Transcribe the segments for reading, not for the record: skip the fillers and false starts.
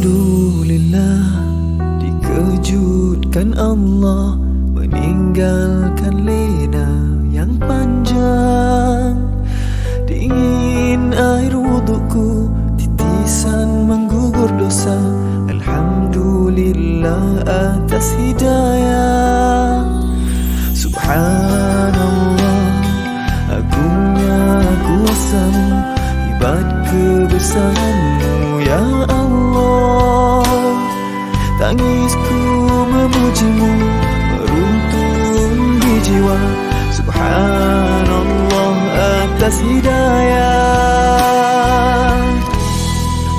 Alhamdulillah, dikejutkan Allah meninggalkan lena yang panjang. Dingin air wudukku, titisan menggugur dosa. Alhamdulillah atas hidayah. Subhanallah, agungnya kuasamu, hebat kebesaranmu ya Allah. Tangisku memujimu, meruntun di jiwa. Subhanallah atas hidayah.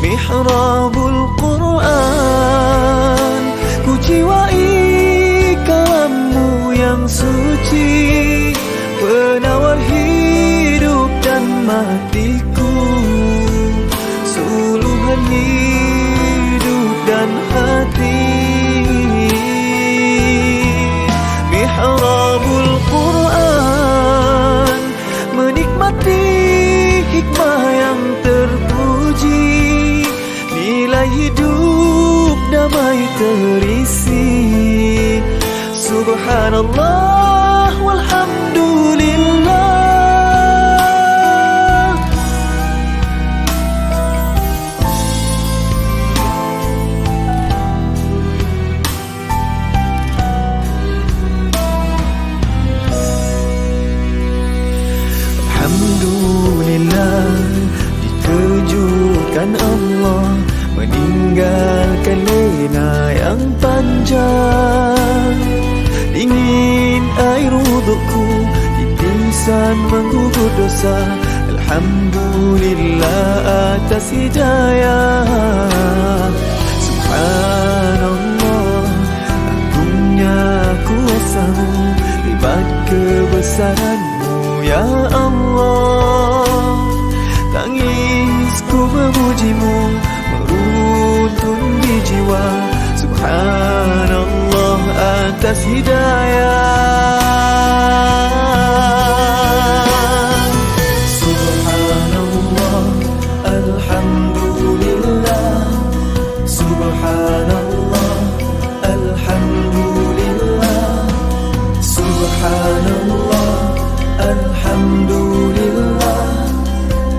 Mihrabul Quran, ku jiwai kalammu yang suci, penawar hidup dan matiku, suluhan hidup dan hati. Mihrabul Quran, menikmati hikmah yang terpuji, nilai hidup damai terisi. Subhanallah walhamdulillah. Alhamdulillah, dikejutkan Allah meninggalkan lena yang panjang. Dingin air wudukku, titisan menggugur dosa. Alhamdulillah atas hidayah. Subhanallah, agungnya kuasamu, hebat kebesaranmu ya Allah. Tangisku memujimu, meruntun di jiwa. Subhanallah atas hidayah. Subhanallah, alhamdulillah. Subhanallah, alhamdulillah. Subhanallah, alhamdulillah.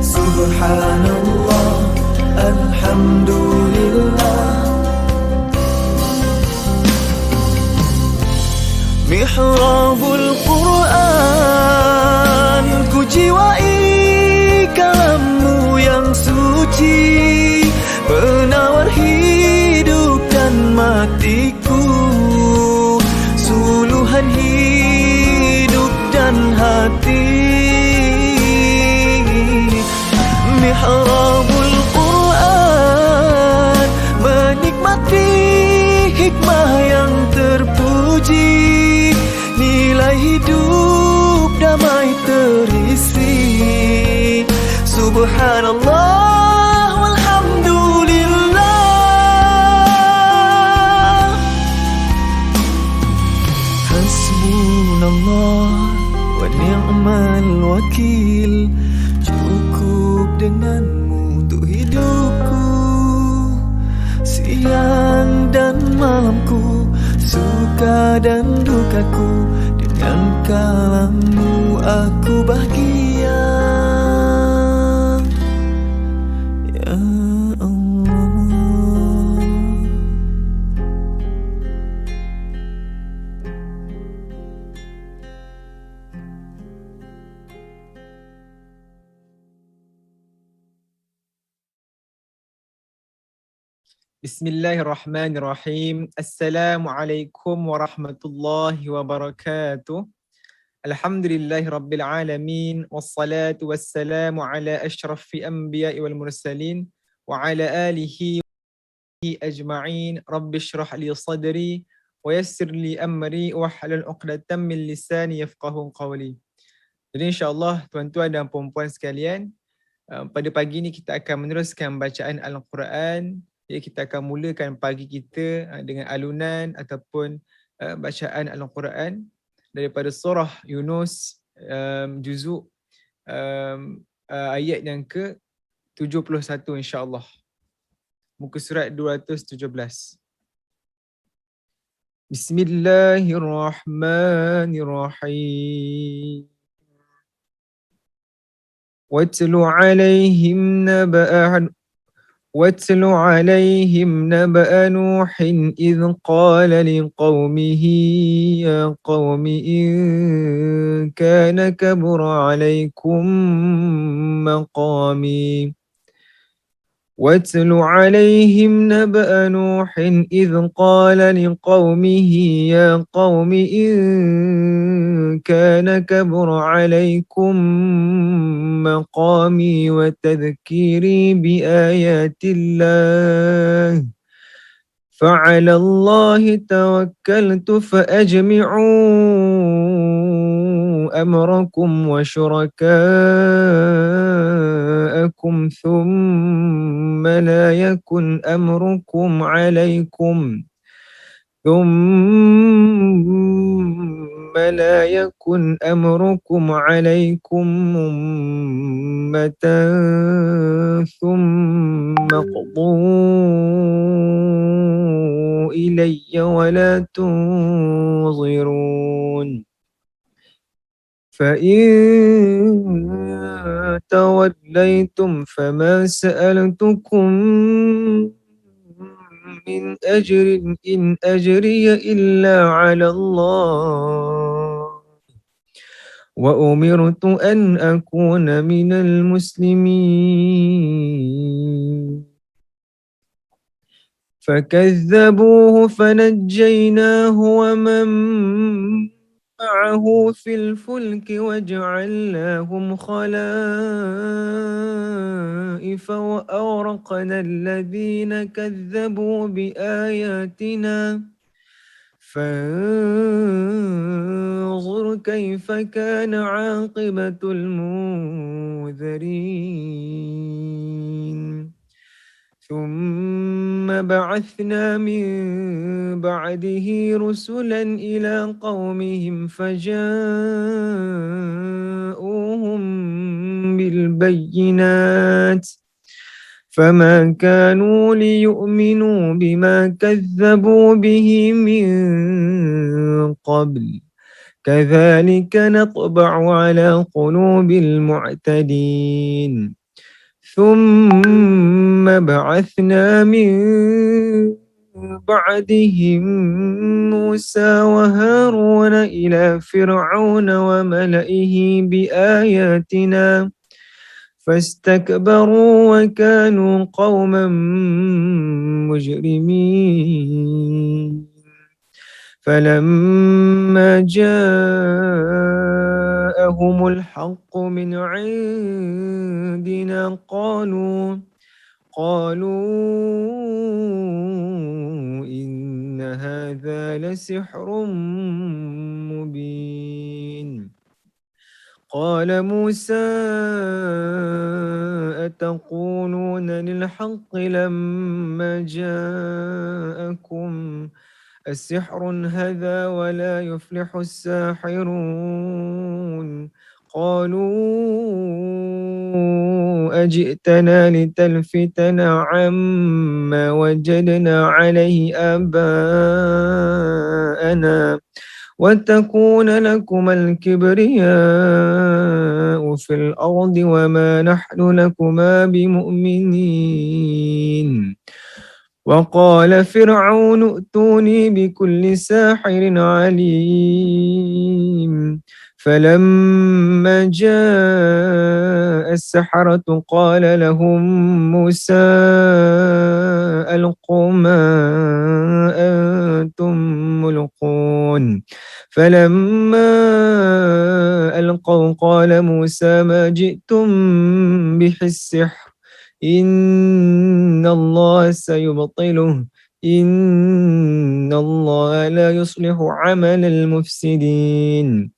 Subhanallah, alhamdulillah. Mihrabul Quran, ku jiwai kalammu yang suci, penawar hidup dan matiku, suluhan hidup dan hati. Mihrabul Quran, menikmati hikmah yang terpuji, nilai hidup damai terisi. Subhanallah walhamdulillah. Hasbunallah wa ni'mal wakil, cukup denganmu untuk hidupku, siang dan malamku, suka dan dukaku. Dengan kalammu aku bahagia ya Allah. Bismillahirrahmanirrahim. Assalamualaikum warahmatullahi wabarakatuh. Alhamdulillahirabbil alamin, wassalatu wassalamu ala asyrafil anbiya'i wal mursalin wa ala alihi ajma'in. Rabbishrah li sadri wa yassir li amri wahlul 'uqdatam min lisani yafqahu qawli. Jadi insya-Allah tuan-tuan dan puan-puan sekalian, pada pagi ini kita akan meneruskan bacaan Al-Quran. Ya, kita akan mulakan pagi kita dengan alunan ataupun bacaan Al-Quran daripada surah Yunus, juzuk ayat yang ke-71 insya-Allah. muka surat 217. Bismillahirrahmanirrahim. واتل عليهم نبأ نوح إذ قال لقومه يا قوم إن كان كبر عليكم مقامي واتل عليهم نبأ نوح إذ قال لقومه يا قوم إن كان كبر عليكم مقامي وتذكيري بآيات الله فعلى الله توكلت فأجمعوا أمركم وشركاءكم ثم لا يكن أمركم عليكم أمة ثم اقضوا إلي ولا تنظرون فإن توليتم فما سألتكم من أجر إن أجري إلا على الله وأمرت أن أكون من المسلمين فكذبوه فنجيناه ومن معه في الفلك وجعلناهم خلائف وأغرقنا الذين كذبوا بآياتنا فانظر كيف كان عاقبة المنذرين ثم بعثنا من بعده رسلا إلى قومهم فجاءوهم بالبينات فما كانوا ليؤمنوا بما كذبوا به من قبل كذلك نطبع على قلوب المعتدين ثم بعثنا من بعدهم موسى وهارون إلى فرعون وملئه بآياتنا فاستكبروا وكانوا قوما مجرمين فلما جاءهم الحق من عندنا قالوا إن هذا لسحر مبين قال موسى أتقولون للحق لما جاءكم السحر هذا ولا يفلح الساحرون قالوا أجئتنا لتلفتنا عما وجدنا عليه آباءنا وتكون لكما الكبرياء في الأرض وما نحن لكما بمؤمنين وقال فرعون ائتوني بكل ساحر عليم فلما جاء السحرة قال لهم موسى ألقوا ما أنتم ملقون فلما ألقوا قال موسى ما جئتم به السحر إن الله سيبطله إن الله لا يصلح عمل المفسدين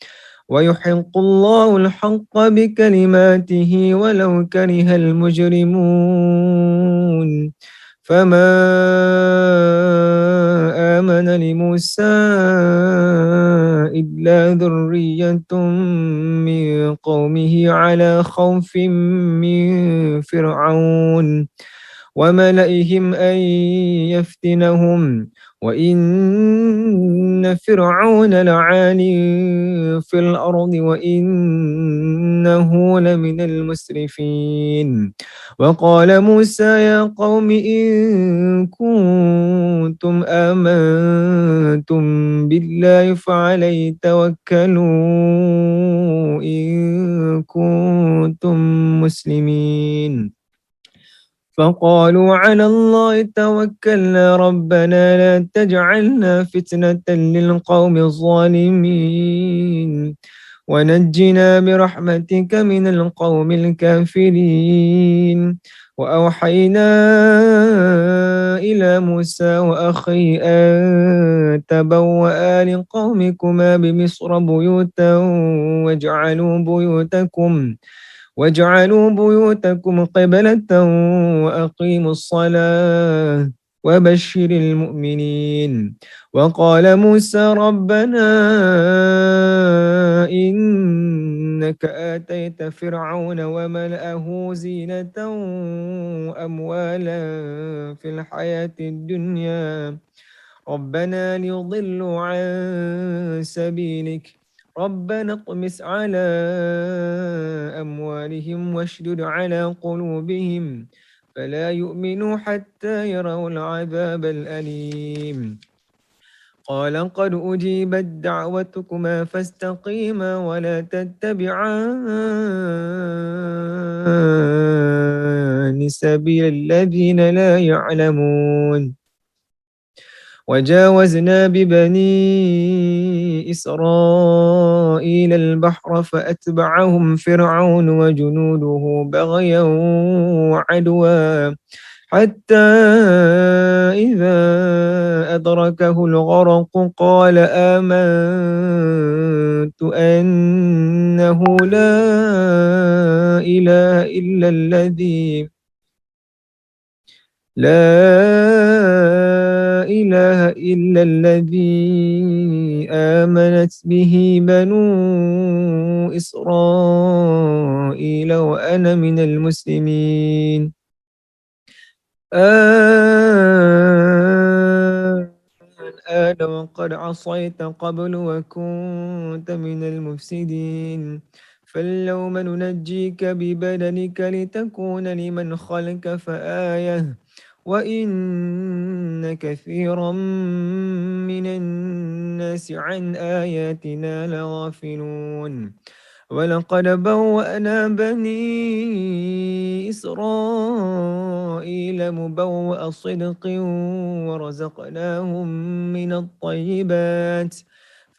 ويحق الله الحق بكلماته ولو كره المجرمون فما آمن لموسى إلا ذرية من قومه على خوف من فرعون وملئهم أن يفتنهم وإن فرعون لعال في الأرض وإنه لمن المسرفين وقال موسى يا قوم إن كنتم آمنتم بالله فعليه توكلوا إن كنتم مسلمين فقالوا على الله توكلنا ربنا لا تجعلنا فتنة للقوم الظالمين ونجنا برحمتك من القوم الكافرين وأوحينا إلى موسى وأخي أن تبوأ لقومكما بمصر بيوتا واجعلوا بيوتكم قبلة وأقيموا الصلاة وبشر المؤمنين وقال موسى ربنا إنك آتيت فرعون وملأه زينة وأموالا في الحياة الدنيا ربنا ليضلوا عن سبيلك ربنا اطمس على أموالهم واشدد على قلوبهم فلا يؤمنوا حتى يروا العذاب الأليم قال قد أجيبت دعوتكما فاستقيما ولا تتبعان سبيل الذين لا يعلمون وجاوزنا ببني إسرائيل البحر فأتبعهم فرعون وجنوده بغيا وعدوا حتى إذا أدركه الغرق قال آمنت أنه لا إله إلا الذي آمنت به بنو إسرائيل وأنا من المسلمين الآن وقد عصيت قبل وكنت من المفسدين فاليوم ننجيك ببدنك لتكون لمن خلقك آية وإن كثيرا من الناس عن آياتنا لغافلون ولقد بوأنا بني إسرائيل مبوأ صدق ورزقناهم من الطيبات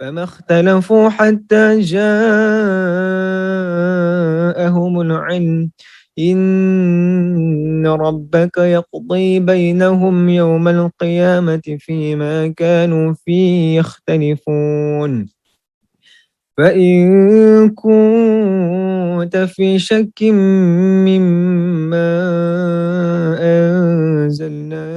فما اختلفوا حتى جاءهم العلم إن ربك يقضي بينهم يوم القيامة فيما كانوا فيه يختلفون فإن كنت في شك مما أنزلنا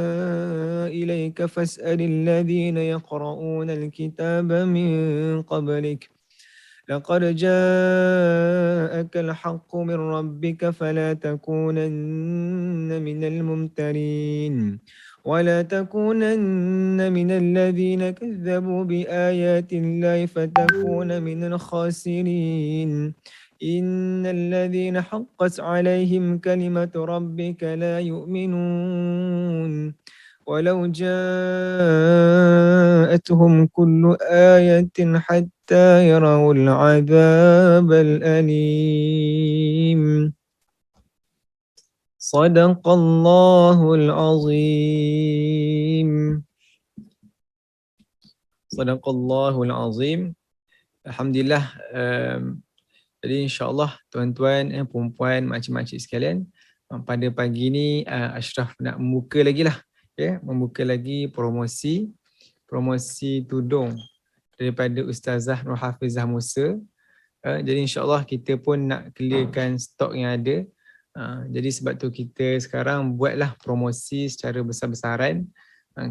إليك فاسأل الذين يقرؤون الكتاب من قبلك لقد جاءك الحق من ربك فلا تكونن من الممترين ولا تكونن من الذين كذبوا بآيات الله فتكون من الخاسرين إن الذين حقت عليهم كلمة ربك لا يؤمنون ولو جاءتهم كل آية حتى يروا العذاب الأليم صدق الله العظيم صدق الله العظيم. Alhamdulillah. Jadi insyaAllah tuan-tuan, perempuan, makcik-makcik sekalian, pada pagi ni Ashraf nak membuka lagi lah. Membuka lagi promosi tudung daripada Ustazah Nur Hafizah Musa. Jadi insyaAllah kita pun nak clearkan stok yang ada. Jadi sebab tu kita sekarang buatlah promosi secara besar-besaran.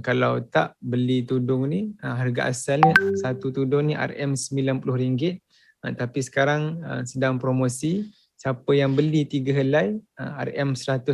Kalau tak beli tudung ni, harga asalnya satu tudung ni RM90. Tapi sekarang sedang promosi. Siapa yang beli 3 helai RM100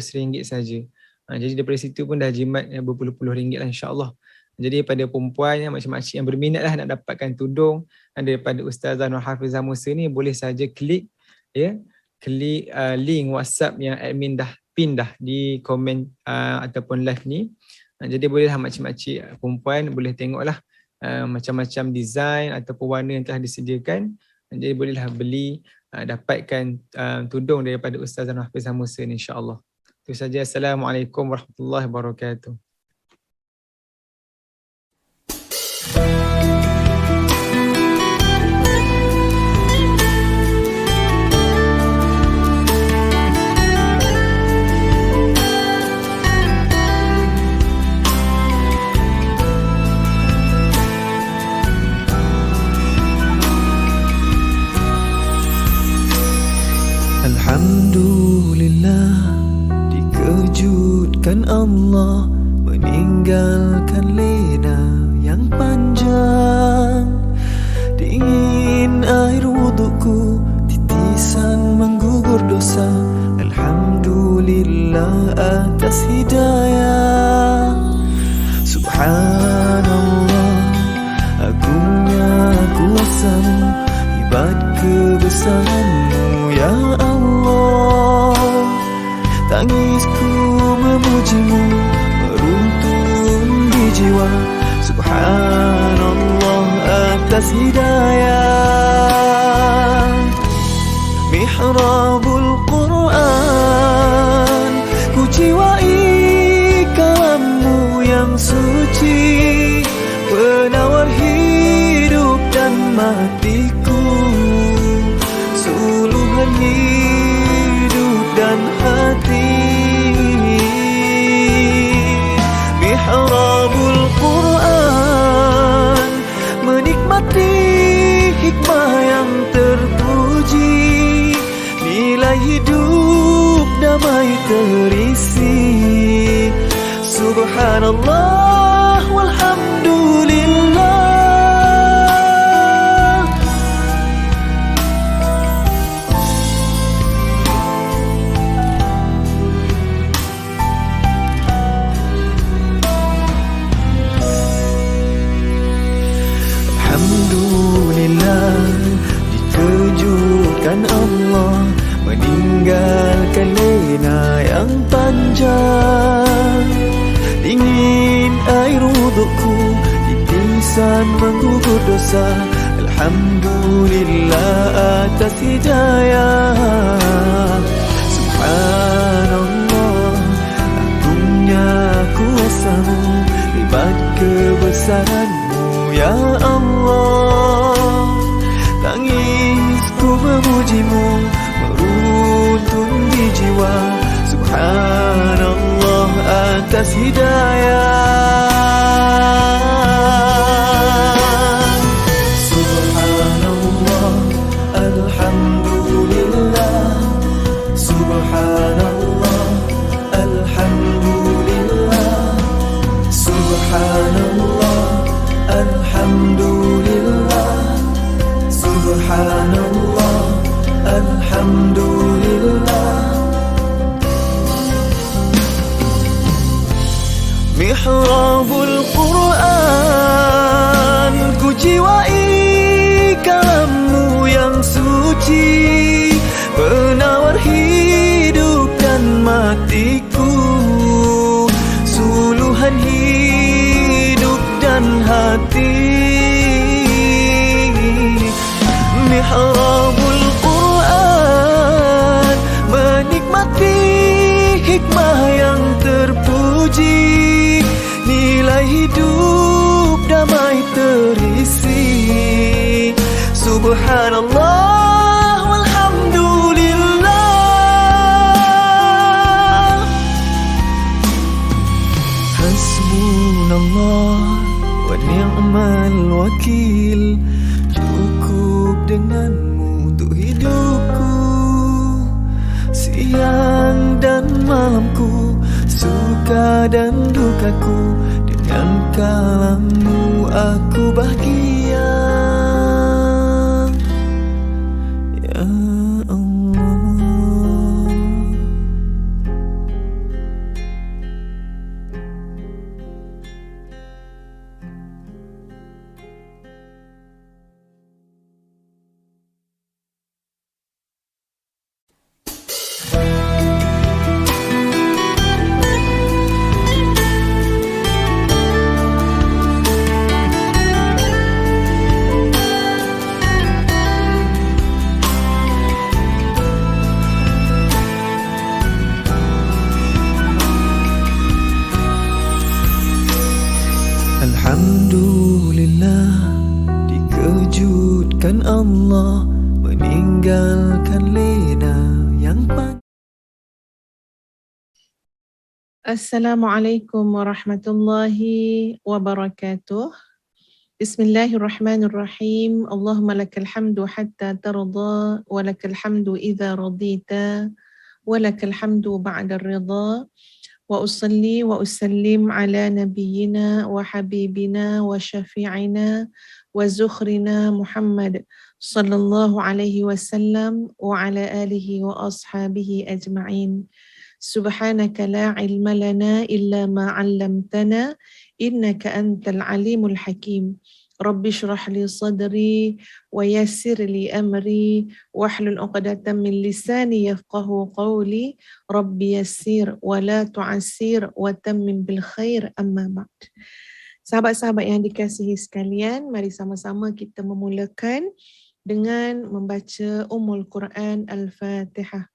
saja. Jadi daripada situ pun dah jimat berpuluh-puluh ringgit lah, insya-Allah. Jadi pada perempuan yang makcik-makcik yang berminat lah nak dapatkan tudung daripada Ustazah Nur Hafizah Musa ni, boleh saja klik link WhatsApp yang admin dah pin dah di komen ataupun live ni. Jadi bolehlah makcik-makcik perempuan boleh tengoklah macam-macam design ataupun warna yang telah disediakan. Jadi bolehlah beli, dapatkan tudung daripada Ustazah Nur Hafizah Musa ni, insya-Allah. Itu saja. Assalamualaikum warahmatullahi wabarakatuh. Alhamdulillah, dikejutkan Allah meninggalkan lena yang panjang. Dingin air wudukku, titisan menggugur dosa. Alhamdulillah atas hidayah. Subhanallah, agungnya kuasamu, hebat kebesaranmu ya Allah. Tangisku memujimu, meruntun di jiwa. Subhanallah atas hidayah. Mihrabul Quran, ku jiwai kalammu yang suci, penawar hidup dan matiku, suluhan hidup dan hati. Mihrabul Quran, menikmati hikmah yang terpuji, nilai hidup damai terisi. Subhanallah walhamdulillah. Alhamdulillah, dikejutkan Allah meninggalkan lena yang panjang. Dingin air wudukku, titisan menggugur dosa. Alhamdulillah atas hidayah. Subhanallah, agungnya kuasamu, hebat kebesaranmu ya Allah. Tangisku memujimu, meruntun di jiwa. Subhanallah atas hidayah. Subhanallah, alhamdulillah. Subhanallah, alhamdulillah. Subhanallah, alhamdulillah. Subhanallah, alhamdulillah. Mihrabul Quran, ku jiwai kalammu yang suci, penawar hidup dan matiku, suluhan hidup dan hati. Mihrabul Quran, menikmati hikmah yang terpuji, nilai hidup damai terisi. Subhanallah walhamdulillah. Hasbunallah wa ni'mal wakil. Cukup denganmu untuk hidupku, siang dan malamku, suka dan dukaku. Dengan kalammu aku bahagia ya Allah. Allah meninggalkan lena yang Assalamualaikum warahmatullahi wabarakatuh. Bismillahirrahmanirrahim. Allahumma lakal hamdu hatta tarda wa lakal hamdu idza radita wa lakal hamdu ba'da ridha. Wa usalli wa usallim ala nabiyyina wa habibina wa syafi'ina wa zukhrina Muhammad sallallahu alaihi wasallam wa ala alihi wa ashabihi ajma'in. Subhanaka la ilma lana illa ma 'allamtana innaka antal alimul hakim. Rabbi shrah li sadri wa yassir li amri wahlul 'uqdatam min lisani yafqahu qawli. Rabbi yassir wa la tu'assir wa tammim bil khair, amma ba'd. Sahabat-sahabat yang dikasihi sekalian, mari sama-sama kita memulakan dengan membaca Ummul Quran Al-Fatihah.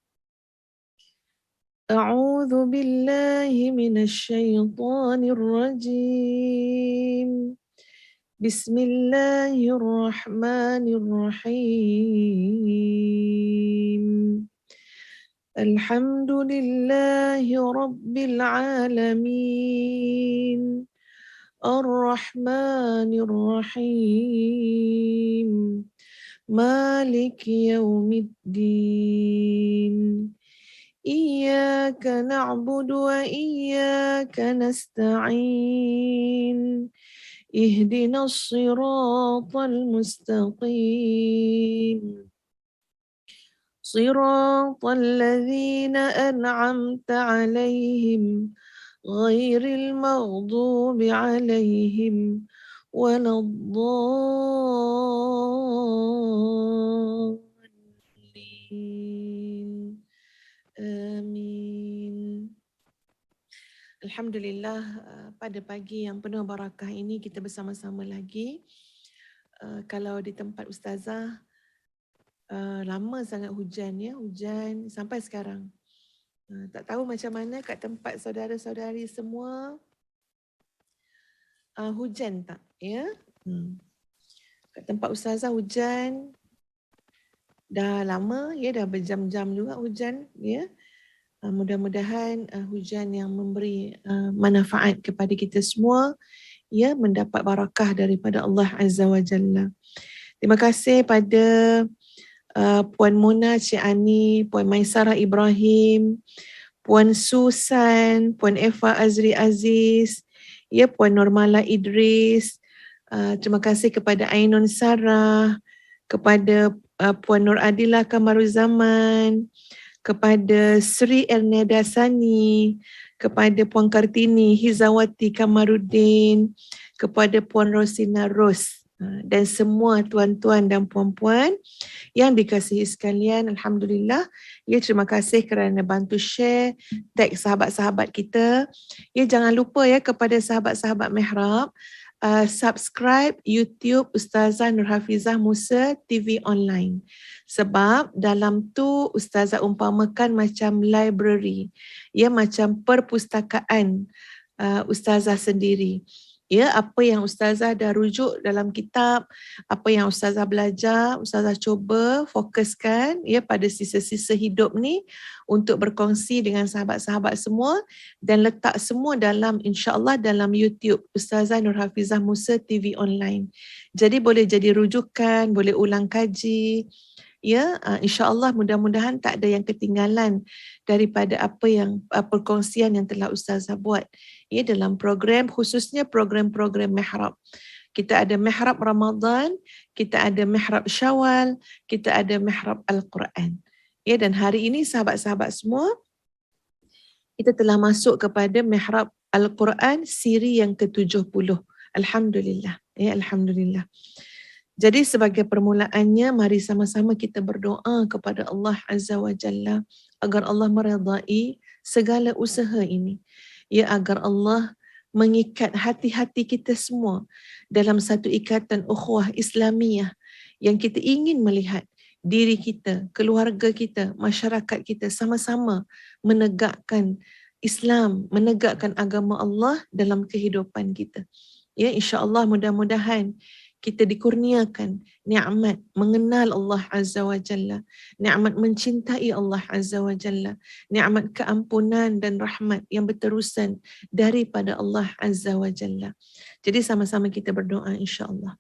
أعوذ بالله من الشيطان الرجيم بسم الله الرحمن الرحيم الحمد لله رب العالمين الرحمن الرحيم مالك يوم الدين إياك نعبد وإياك نستعين اهدنا الصراط المستقيم صراط الذين أنعمت عليهم غير المغضوب عليهم ولا الضالين. Amin. Alhamdulillah, pada pagi yang penuh barakah ini kita bersama-sama lagi. Kalau di tempat ustazah lama sangat hujan ya, hujan sampai sekarang. Tak tahu macam mana kat tempat saudara-saudari semua, hujan tak ya? Kat tempat ustazah hujan dah lama ya, dah berjam-jam juga hujan ya. Mudah-mudahan hujan yang memberi manfaat kepada kita semua ya, mendapat barakah daripada Allah Azza wa Jalla. Terima kasih pada Puan Mona Cik Ani, Puan Maisarah Ibrahim, Puan Susan, Puan Eva Azri Aziz, ya, Puan Normala Idris. Terima kasih kepada Ainun Sarah, kepada Puan Nur Adila Kamaruzaman, kepada Sri Erneda Sani, kepada Puan Kartini Hizawati Kamaruddin, kepada Puan Rosina Ros, dan semua tuan-tuan dan puan-puan yang dikasihi sekalian. Alhamdulillah, ya, terima kasih kerana bantu share, tag sahabat-sahabat kita. Ya, jangan lupa ya kepada sahabat-sahabat Mihrab, subscribe YouTube Ustazah Nurhafizah Musa TV Online. Sebab dalam tu Ustazah umpamakan macam library, ya, macam perpustakaan Ustazah sendiri. Ya, apa yang Ustazah dah rujuk dalam kitab, apa yang Ustazah belajar, Ustazah cuba fokuskan ya pada sisa-sisa hidup ni untuk berkongsi dengan sahabat-sahabat semua dan letak semua dalam, insya-Allah, dalam YouTube Ustazah Nurhafizah Musa TV Online. Jadi boleh jadi rujukan, boleh ulang kaji. Ya, insya-Allah mudah-mudahan tak ada yang ketinggalan daripada apa yang perkongsian yang telah Ustazah buat ya dalam program, khususnya program-program Mihrab. Kita ada Mihrab Ramadan, kita ada Mihrab Syawal, kita ada Mihrab Al-Quran. Ya, dan hari ini sahabat-sahabat semua, kita telah masuk kepada Mihrab Al-Quran siri yang ke-70. Alhamdulillah. Ya, alhamdulillah. Jadi sebagai permulaannya, mari sama-sama kita berdoa kepada Allah Azza wa Jalla agar Allah meredai segala usaha ini. Ya, agar Allah mengikat hati-hati kita semua dalam satu ikatan ukhuwah Islamiyah yang kita ingin melihat diri kita, keluarga kita, masyarakat kita sama-sama menegakkan Islam, menegakkan agama Allah dalam kehidupan kita. Ya, insya-Allah mudah-mudahan kita dikurniakan nikmat mengenal Allah Azza wa Jalla, nikmat mencintai Allah Azza wa Jalla, nikmat keampunan dan rahmat yang berterusan daripada Allah Azza wa Jalla. Jadi sama-sama kita berdoa insya-Allah.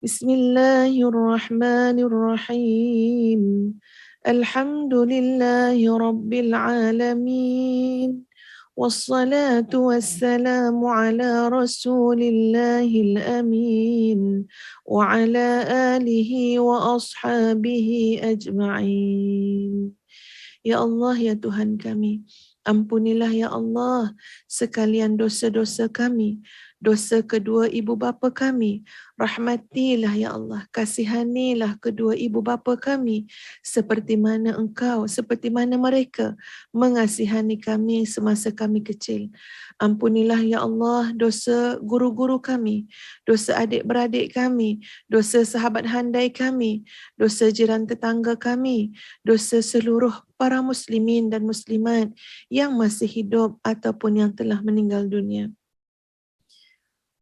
Bismillahirrahmanirrahim. Alhamdulillahi Rabbil Alamin. Wassalatu wassalamu ala Rasulillahil Amin wa ala alihi wa ashabihi ajma'in. Ya Allah, ya Tuhan kami, ampunilah ya Allah sekalian dosa-dosa kami, dosa kedua ibu bapa kami. Rahmatilah ya Allah, kasihanilah kedua ibu bapa kami seperti mana Engkau, seperti mana mereka mengasihani kami semasa kami kecil. Ampunilah ya Allah dosa guru-guru kami, dosa adik-beradik kami, dosa sahabat handai kami, dosa jiran tetangga kami, dosa seluruh para muslimin dan muslimat yang masih hidup ataupun yang telah meninggal dunia.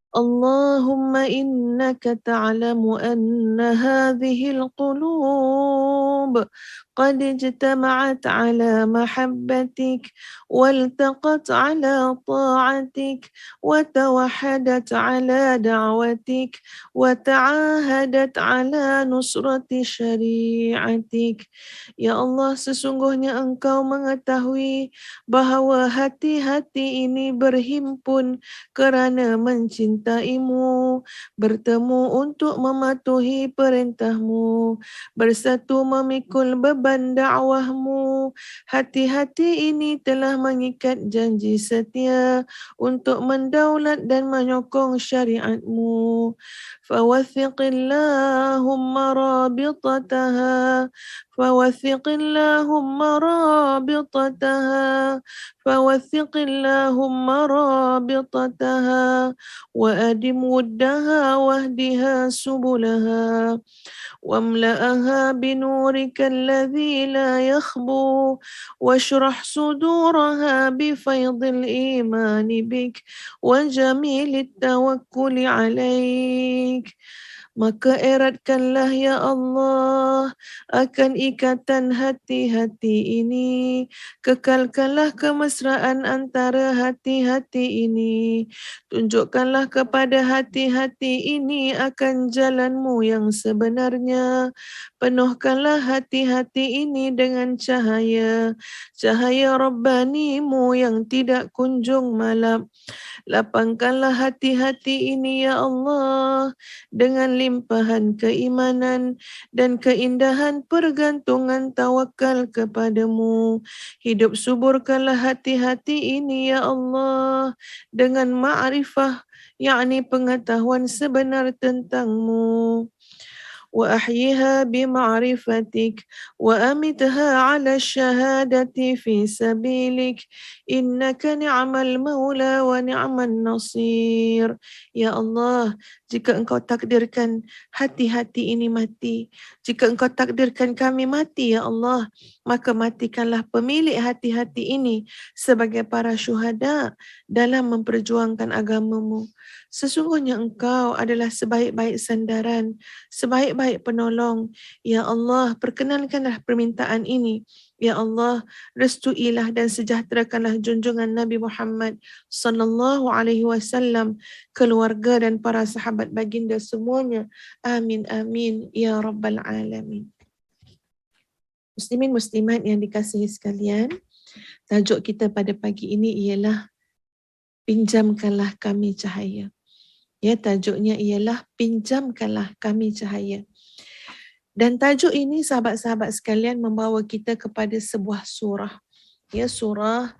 Allahumma innaka ta'lamu anna hadhihi al-qulub qad ijtama'at ala mahabbatik waltaqat ala ta'atik wa tawahhadat ala da'watik wa ta'ahadat ala nusrati syari'atik. Ya Allah, sesungguhnya Engkau mengetahui bahawa hati-hati ini berhimpun kerana mencintaimu, bertemu untuk mematuhi perintahmu, bersatu memikul beban dakwahmu. Hati-hati ini telah mengikat janji setia untuk mendaulat dan menyokong syariatmu. Fawathiqillahumma rabitataha, fawathiqillahumma rabitataha, fawathiqillahumma rabitataha, wa adim wuddaha wahdiha subulaha, واملأها بنورك الذي لا يخبو واشرح صدورها بفيض الإيمان بك وجميل التوكل عليك. Maka eratkanlah ya Allah akan ikatan hati-hati ini. Kekalkanlah kemesraan antara hati-hati ini. Tunjukkanlah kepada hati-hati ini akan jalanmu yang sebenarnya. Penuhkanlah hati-hati ini dengan cahaya. Cahaya Rabbanimu yang tidak kunjung malap. Lapangkanlah hati-hati ini ya Allah dengan limpahan keimanan dan keindahan pergantungan tawakal kepadamu. Hidup suburkanlah hati-hati ini ya Allah dengan ma'rifah, yakni pengetahuan sebenar tentangmu. وأحيها بمعرفتك وأمتها على الشهادة في سبيلك إنك نعم المولى ونعم النصير. Ya Allah, jika Engkau takdirkan hati-hati ini mati, jika Engkau takdirkan kami mati ya Allah, maka matikanlah pemilik hati-hati ini sebagai para syuhada dalam memperjuangkan agamamu. Sesungguhnya Engkau adalah sebaik-baik sandaran, sebaik-baik penolong. Ya Allah, perkenankanlah permintaan ini. Ya Allah, restuilah dan sejahterakanlah junjungan Nabi Muhammad sallallahu alaihi wasallam, keluarga dan para sahabat baginda semuanya. Amin amin ya rabbal alamin. Muslimin muslimat yang dikasihi sekalian, tajuk kita pada pagi ini ialah pinjamkanlah kami cahaya. Ya, tajuknya ialah pinjamkanlah kami cahaya. Dan tajuk ini sahabat-sahabat sekalian membawa kita kepada sebuah surah. Ya, surah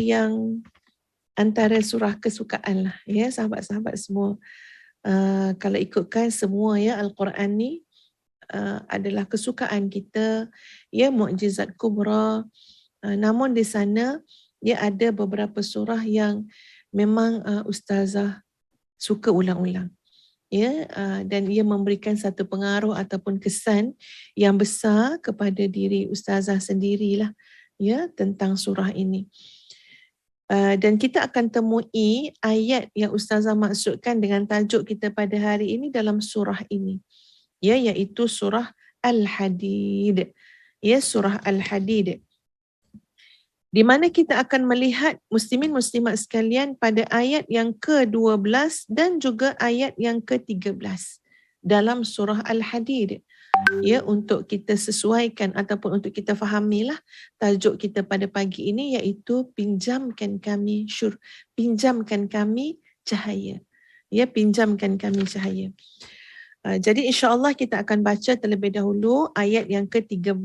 yang antara surah kesukaan lah. Ya, sahabat-sahabat semua. Kalau ikutkan semua ya Al-Quran ni adalah kesukaan kita. Ya, mukjizat kubra. Namun di sana ya ada beberapa surah yang memang ustazah suka ulang-ulang, ya, dan ia memberikan satu pengaruh ataupun kesan yang besar kepada diri ustazah sendirilah, ya, tentang surah ini. Dan kita akan temui ayat yang Ustazah maksudkan dengan tajuk kita pada hari ini dalam surah ini, ya, iaitu surah Al-Hadid. Ya, surah Al-Hadid. Di mana kita akan melihat muslimin muslimat sekalian pada ayat yang ke-12 dan juga ayat yang ke-13 dalam surah Al-Hadid. Ya, untuk kita sesuaikan ataupun untuk kita fahamilah tajuk kita pada pagi ini, iaitu pinjamkan kami cahaya. Ya, pinjamkan kami cahaya. Jadi insya-Allah kita akan baca terlebih dahulu ayat yang ke-13,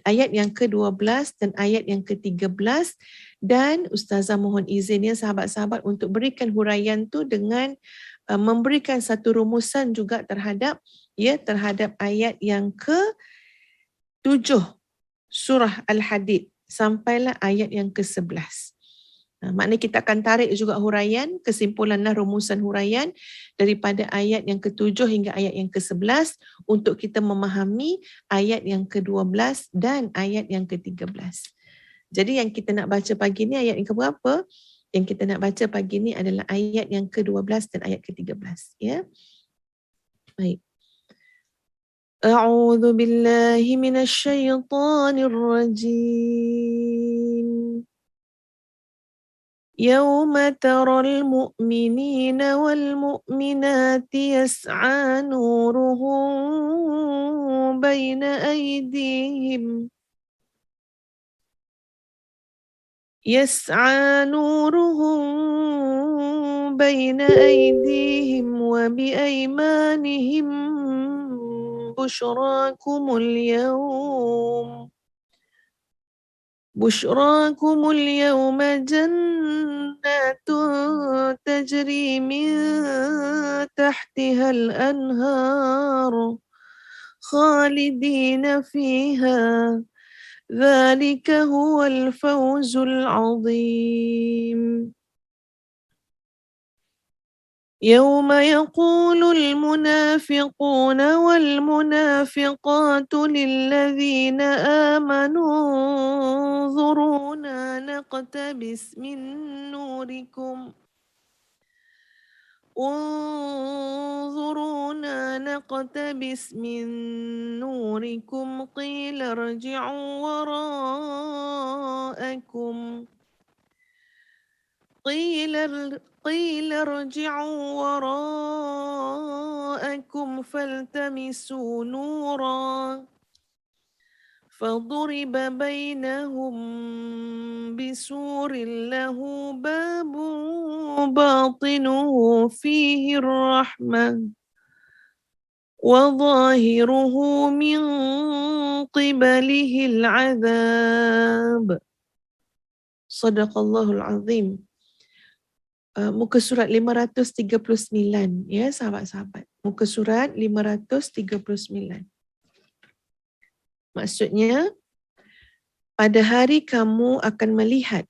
ayat yang ke-12 dan ayat yang ke-13, dan Ustazah mohon izin ya sahabat-sahabat untuk berikan huraian tu dengan memberikan satu rumusan juga terhadap ayat yang ke-7 surah Al-Hadid sampailah ayat yang ke-11. Maknanya kita akan tarik juga huraian, kesimpulanlah rumusan huraian daripada ayat yang ke-7 hingga ayat yang ke-11 untuk kita memahami ayat yang ke-12 dan ayat yang ke-13. Jadi yang kita nak baca pagi ni ayat yang ke-berapa? Yang kita nak baca pagi ni adalah ayat yang ke-12 dan ayat ke-13. Ya. Baik. A'udzu billahi minasyaitonir rajim. Yauma taral mu'minina wal mu'minati yas'a nuruhum baina aydihim wa biaymanihim بشراكم اليوم جنات تجري من تحتها الأنهار خالدين فيها ذلك هو الفوز العظيم. يوم يقول المنافقون والمنافقات للذين آمنوا انظرونا نقتبس من نوركم قيل ارجعوا وراءكم فالتمسوا نورا فضرب بينهم بسور له باب باطنه فيه الرحمة وظاهره من قبله العذاب. صدق الله العظيم. Muka surat 539 ya sahabat-sahabat. Muka surat 539. Maksudnya, pada hari kamu akan melihat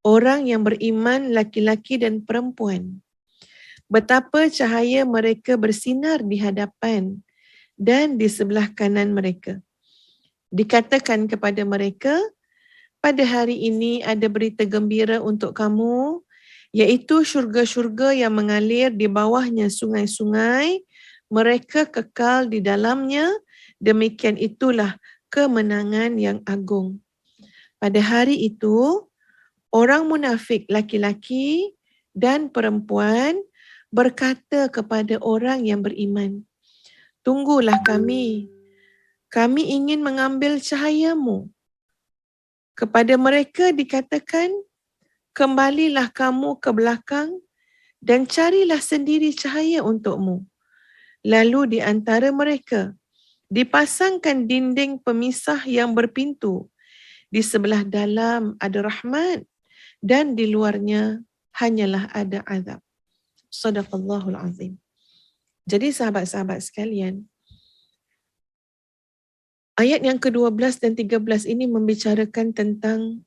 orang yang beriman laki-laki dan perempuan, betapa cahaya mereka bersinar di hadapan dan di sebelah kanan mereka. Dikatakan kepada mereka, pada hari ini ada berita gembira untuk kamu, iaitu syurga-syurga yang mengalir di bawahnya sungai-sungai, mereka kekal di dalamnya, demikian itulah kemenangan yang agung. Pada hari itu, orang munafik laki-laki dan perempuan berkata kepada orang yang beriman, tunggulah kami ingin mengambil cahayamu. Kepada mereka dikatakan, kembalilah kamu ke belakang dan carilah sendiri cahaya untukmu. Lalu di antara mereka dipasangkan dinding pemisah yang berpintu. Di sebelah dalam ada rahmat dan di luarnya hanyalah ada azab. Sadaqallahul azim. Jadi sahabat-sahabat sekalian, ayat yang ke-12 dan 13 ini membicarakan tentang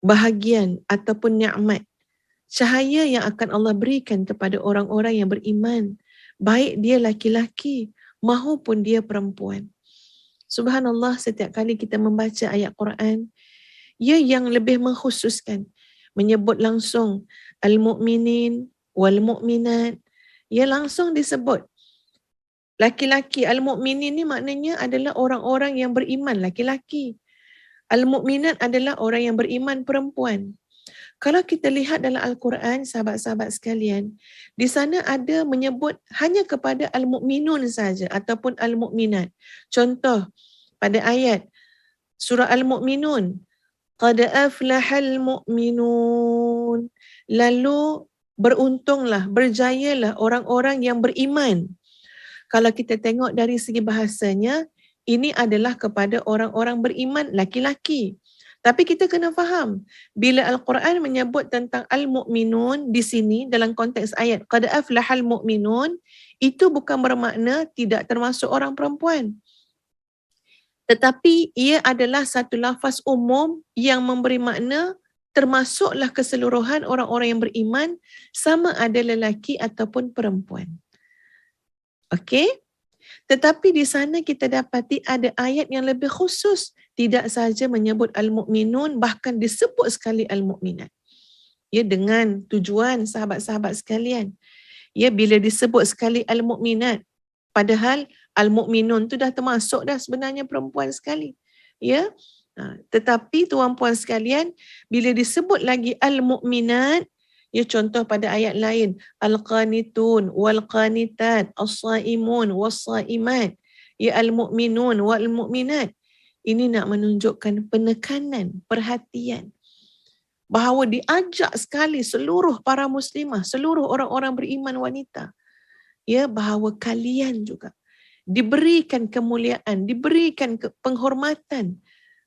bahagian ataupun nikmat, cahaya yang akan Allah berikan kepada orang-orang yang beriman, baik dia laki-laki maupun dia perempuan. Subhanallah, setiap kali kita membaca ayat Quran ia yang lebih mengkhususkan, menyebut langsung al-mu'minin wal-mu'minat. Ia langsung disebut. Laki-laki al-mu'minin ni maknanya adalah orang-orang yang beriman laki-laki. Al-mu'minat adalah orang yang beriman perempuan. Kalau kita lihat dalam Al-Quran, sahabat-sahabat sekalian, di sana ada menyebut hanya kepada al-mu'minun saja ataupun al-mu'minat. Contoh pada ayat surah Al-Mu'minun, qad aflahal mu'minun. Lalu beruntunglah, berjayalah orang-orang yang beriman. Kalau kita tengok dari segi bahasanya, ini adalah kepada orang-orang beriman laki-laki. Tapi kita kena faham, bila Al-Quran menyebut tentang al-mu'minun di sini dalam konteks ayat qad aflahal mu'minun, itu bukan bermakna tidak termasuk orang perempuan. Tetapi ia adalah satu lafaz umum yang memberi makna termasuklah keseluruhan orang-orang yang beriman, sama ada lelaki ataupun perempuan. Okey? Tetapi di sana kita dapati ada ayat yang lebih khusus, tidak sahaja menyebut al-mu'minun, bahkan disebut sekali al-mu'minat. Ya, dengan tujuan sahabat-sahabat sekalian. Ya, bila disebut sekali al-mu'minat, padahal al-mu'minun tu dah termasuk dah sebenarnya perempuan sekali. Ya. Tetapi tuan-puan sekalian, bila disebut lagi al-mu'minat, ya, contoh pada ayat lain, al-qanitun wal-qanitat, as-saimun was-saimat, ya, al-mu'minun wal-mu'minat. Ini nak menunjukkan penekanan, perhatian, bahawa diajak sekali seluruh para muslimah, seluruh orang-orang beriman wanita, ya, bahawa kalian juga diberikan kemuliaan, diberikan penghormatan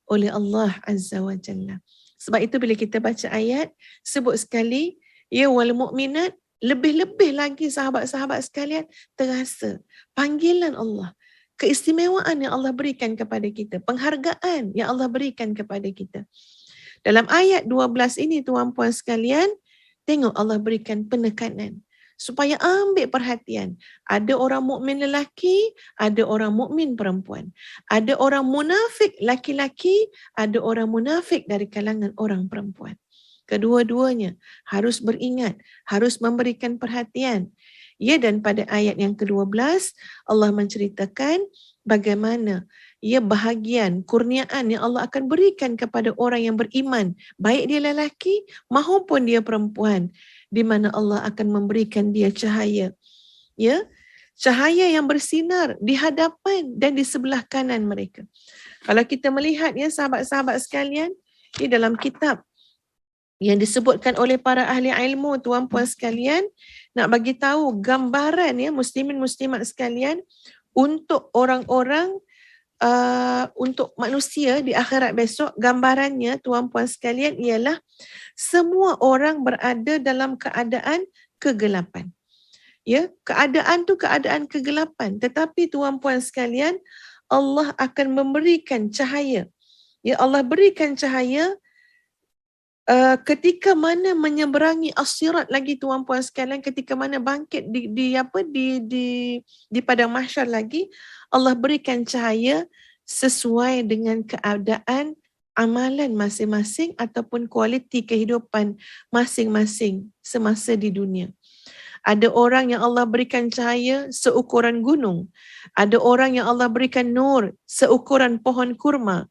oleh Allah Azza wa Jalla. Sebab itu bila kita baca ayat, sebut sekali, ya, wal mu'minat, lebih-lebih lagi sahabat-sahabat sekalian, terasa panggilan Allah, keistimewaan yang Allah berikan kepada kita, penghargaan yang Allah berikan kepada kita. Dalam ayat 12 ini tuan-puan sekalian, tengok Allah berikan penekanan supaya ambil perhatian. Ada orang mukmin lelaki, ada orang mukmin perempuan. Ada orang munafik laki-laki, ada orang munafik dari kalangan orang perempuan. Kedua-duanya harus beringat, harus memberikan perhatian. Ya, dan pada ayat yang ke-12 Allah menceritakan bagaimana ya bahagian, kurniaan yang Allah akan berikan kepada orang yang beriman, baik dia lelaki maupun dia perempuan, di mana Allah akan memberikan dia cahaya. Ya, cahaya yang bersinar di hadapan dan di sebelah kanan mereka. Kalau kita melihat ya sahabat-sahabat sekalian, di dalam kitab yang disebutkan oleh para ahli ilmu, tuan-puan sekalian, nak bagi tahu gambaran ya muslimin muslimat sekalian untuk orang-orang untuk manusia di akhirat besok, gambarannya tuan-puan sekalian ialah semua orang berada dalam keadaan kegelapan. Ya, keadaan tu keadaan kegelapan, tetapi tuan-puan sekalian, Allah akan memberikan cahaya. Ya, Allah berikan cahaya ketika mana menyeberangi as-sirat lagi tuan-puan sekalian, ketika mana bangkit di padang mahsyar lagi, Allah berikan cahaya sesuai dengan keadaan amalan masing-masing ataupun kualiti kehidupan masing-masing semasa di dunia. Ada orang yang Allah berikan cahaya seukuran gunung. Ada orang yang Allah berikan nur seukuran pohon kurma.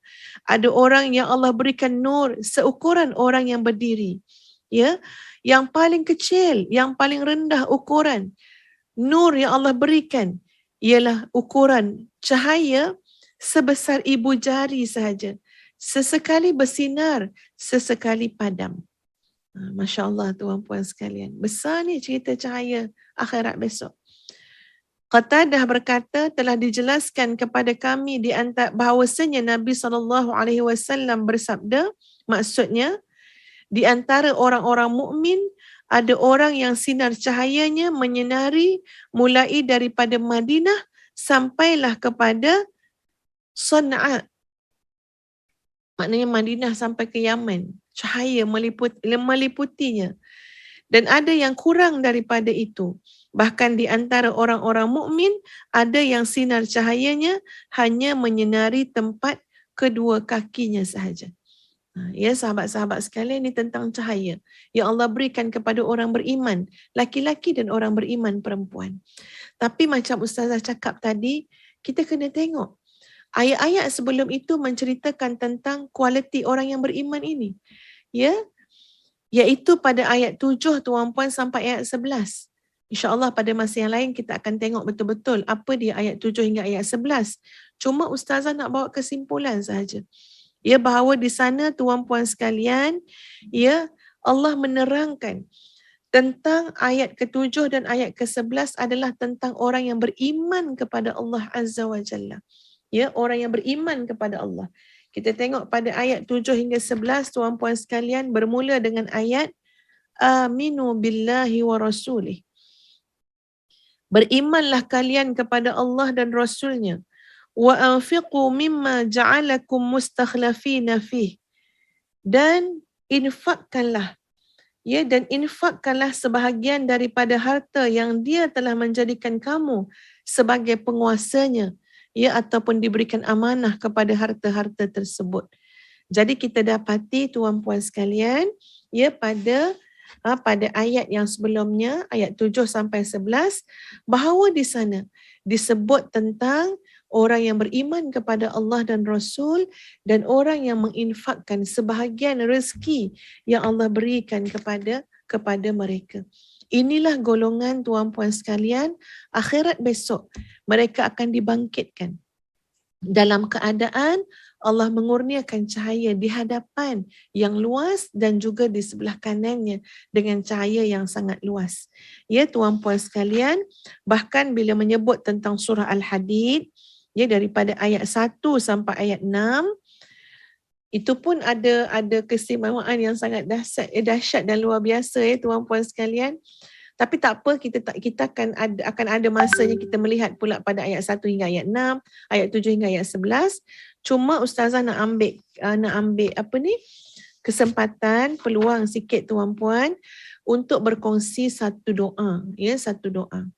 Ada orang yang Allah berikan nur seukuran orang yang berdiri. Ya, yang paling kecil, yang paling rendah ukuran nur yang Allah berikan ialah ukuran cahaya sebesar ibu jari sahaja. Sesekali bersinar, sesekali padam. Masya Allah tuan-puan sekalian. Besar ni cerita cahaya akhirat besok. Qatadah berkata, telah dijelaskan kepada kami di antara bahawasanya Nabi SAW bersabda, maksudnya di antara orang-orang mukmin ada orang yang sinar cahayanya menyinari mulai daripada Madinah sampailah kepada Sana'a. Maknanya Madinah sampai ke Yaman. Cahaya meliputinya. Dan ada yang kurang daripada itu. Bahkan di antara orang-orang mukmin ada yang sinar cahayanya hanya menyinari tempat kedua kakinya sahaja. Ya sahabat-sahabat sekalian, ini tentang cahaya yang Allah berikan kepada orang beriman, laki-laki dan orang beriman perempuan. Tapi macam Ustazah cakap tadi, kita kena tengok. Ayat-ayat sebelum itu menceritakan tentang kualiti orang yang beriman ini. Ya, iaitu pada ayat 7 tuan-puan sampai ayat 11. InsyaAllah pada masa yang lain kita akan tengok betul-betul apa dia ayat 7 hingga ayat 11. Cuma Ustazah nak bawa kesimpulan sahaja. Ya, bahawa di sana tuan-puan sekalian, ya, Allah menerangkan tentang ayat ke-7 dan ayat ke-11 adalah tentang orang yang beriman kepada Allah Azza wa Jalla. Ya, orang yang beriman kepada Allah. Kita tengok pada ayat 7 hingga 11 tuan-puan sekalian, bermula dengan ayat Aminu billahi wa rasulih. Berimanlah kalian kepada Allah dan Rasulnya. Wa anfiqu mimma ja'alakum mustakhlafina fih. Dan infakkanlah, ya, dan infakkanlah sebahagian daripada harta yang dia telah menjadikan kamu sebagai penguasanya, ya, ataupun diberikan amanah kepada harta-harta tersebut. Jadi kita dapati tuan-puan sekalian, ya, pada ayat yang sebelumnya, ayat 7 sampai 11, bahawa di sana disebut tentang orang yang beriman kepada Allah dan Rasul dan orang yang menginfakkan sebahagian rezeki yang Allah berikan kepada mereka. Inilah golongan tuan-puan sekalian, akhirat besok mereka akan dibangkitkan dalam keadaan Allah mengurniakan cahaya di hadapan yang luas dan juga di sebelah kanannya dengan cahaya yang sangat luas. Ya tuan-puan sekalian, bahkan bila menyebut tentang surah Al-Hadid, ya, daripada ayat 1 sampai ayat 6, itu pun ada keistimewaan yang sangat dahsyat dan luar biasa, ya tuan-puan sekalian. Tapi tak apa, kita akan ada masanya kita melihat pula pada ayat 1 hingga ayat 6, ayat 7 hingga ayat 11. Cuma Ustazah nak ambil kesempatan, peluang sikit tuan-puan untuk berkongsi satu doa, ya, satu doa.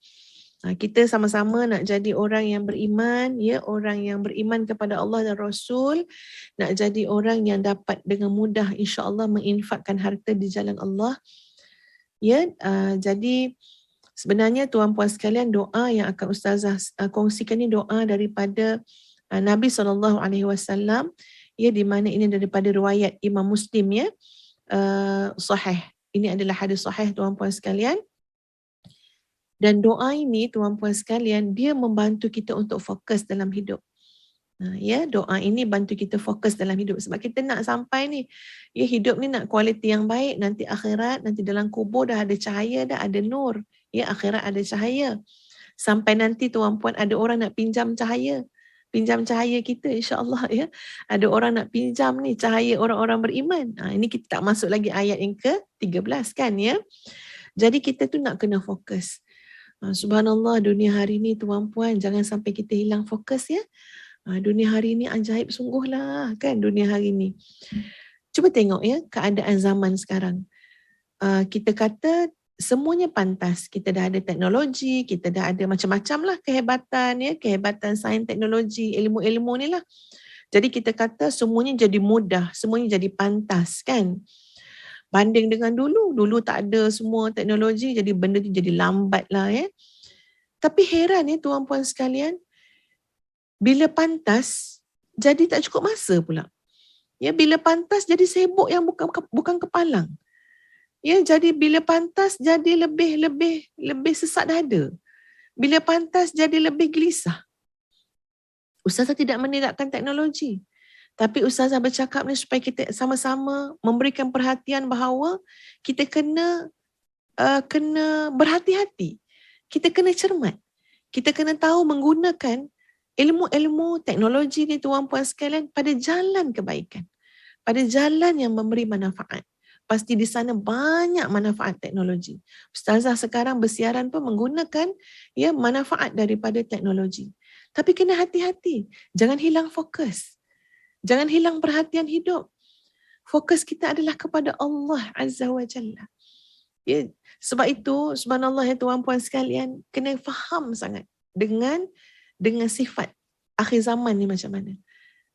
Kita sama-sama nak jadi orang yang beriman, ya, orang yang beriman kepada Allah dan Rasul, nak jadi orang yang dapat dengan mudah insya-Allah menginfakkan harta di jalan Allah. Ya, jadi sebenarnya tuan-puan sekalian, doa yang akan Ustazah kongsikan ni doa daripada Nabi SAW, ya, di mana ini daripada riwayat Imam Muslim, ya, sahih. Ini adalah hadis sahih tuan-puan sekalian. Dan doa ini tuan-puan sekalian, dia membantu kita untuk fokus dalam hidup. Ya, doa ini bantu kita fokus dalam hidup sebab kita nak sampai ni, ya, hidup ni nak kualiti yang baik, nanti akhirat, nanti dalam kubur dah ada cahaya, dah ada nur, ya, akhirat ada cahaya. Sampai nanti tuan-puan ada orang nak pinjam cahaya kita insya-Allah, ya. Ada orang nak pinjam ni cahaya orang-orang beriman. Ini kita tak masuk lagi ayat yang ke-13 kan, ya. Jadi kita tu nak kena fokus. Subhanallah, dunia hari ni tuan-puan, jangan sampai kita hilang fokus, ya. Dunia hari ni ajaib sungguhlah kan, dunia hari ni. Cuba tengok, ya, keadaan zaman sekarang. Kita kata semuanya pantas. Kita dah ada teknologi, kita dah ada macam-macam lah kehebatan, ya, kehebatan sains teknologi, ilmu-ilmu ni lah. Jadi kita kata semuanya jadi mudah, semuanya jadi pantas kan. Banding dengan dulu tak ada semua teknologi, jadi benda tu jadi lambat lah, ya. Tapi heran, ya tuan-puan sekalian, bila pantas, jadi tak cukup masa pula. Ya, bila pantas jadi sibuk yang bukan kepalang. Ya, jadi bila pantas jadi lebih sesak dada. Bila pantas jadi lebih gelisah. Ustazah tidak menidakkan teknologi. Tapi Ustazah bercakap ni supaya kita sama-sama memberikan perhatian bahawa kita kena berhati-hati. Kita kena cermat. Kita kena tahu menggunakan ilmu-ilmu teknologi ni tuan-puan sekalian pada jalan kebaikan. Pada jalan yang memberi manfaat. Pasti di sana banyak manfaat teknologi. Ustazah sekarang bersiaran pun menggunakan, ya, manfaat daripada teknologi. Tapi kena hati-hati. Jangan hilang fokus. Jangan hilang perhatian hidup. Fokus kita adalah kepada Allah Azza wa Jalla. Ya, sebab itu, subhanallah, ya tuan-puan sekalian, kena faham sangat dengan sifat akhir zaman ni macam mana.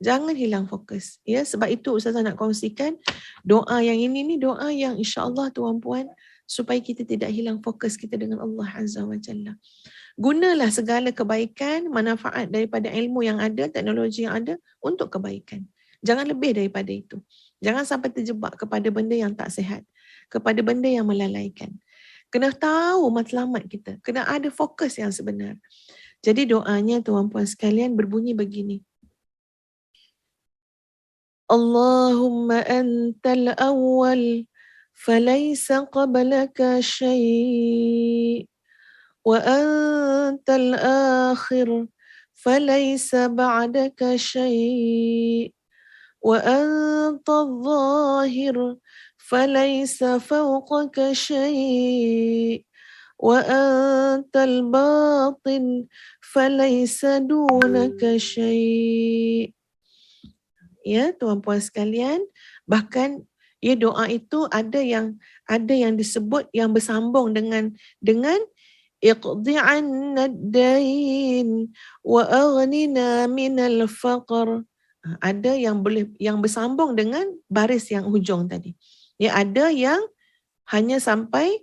Jangan hilang fokus. Ya, sebab itu Ustazah nak kongsikan doa yang ini ni doa yang insya-Allah tuan-puan supaya kita tidak hilang fokus kita dengan Allah Azza wa Jalla. Gunalah segala kebaikan, manfaat daripada ilmu yang ada, teknologi yang ada untuk kebaikan. Jangan lebih daripada itu. Jangan sampai terjebak kepada benda yang tak sihat, kepada benda yang melalaikan. Kena tahu matlamat kita, kena ada fokus yang sebenar. Jadi doanya tuan-puan sekalian berbunyi begini. Allahumma antal awwal falaysa qablaka syai' wa antal akhir falaysa ba'daka syai' wa antal zahir falaysa fawqaka syai' wa antal batin falaysa dunaka syai'. Ya, tuan-puan sekalian, bahkan ya doa itu ada yang disebut yang bersambung dengan iqdi 'anna ad-dain wa aghnina minal faqr. Ada yang bersambung dengan baris yang hujung tadi. Ya, ada yang hanya sampai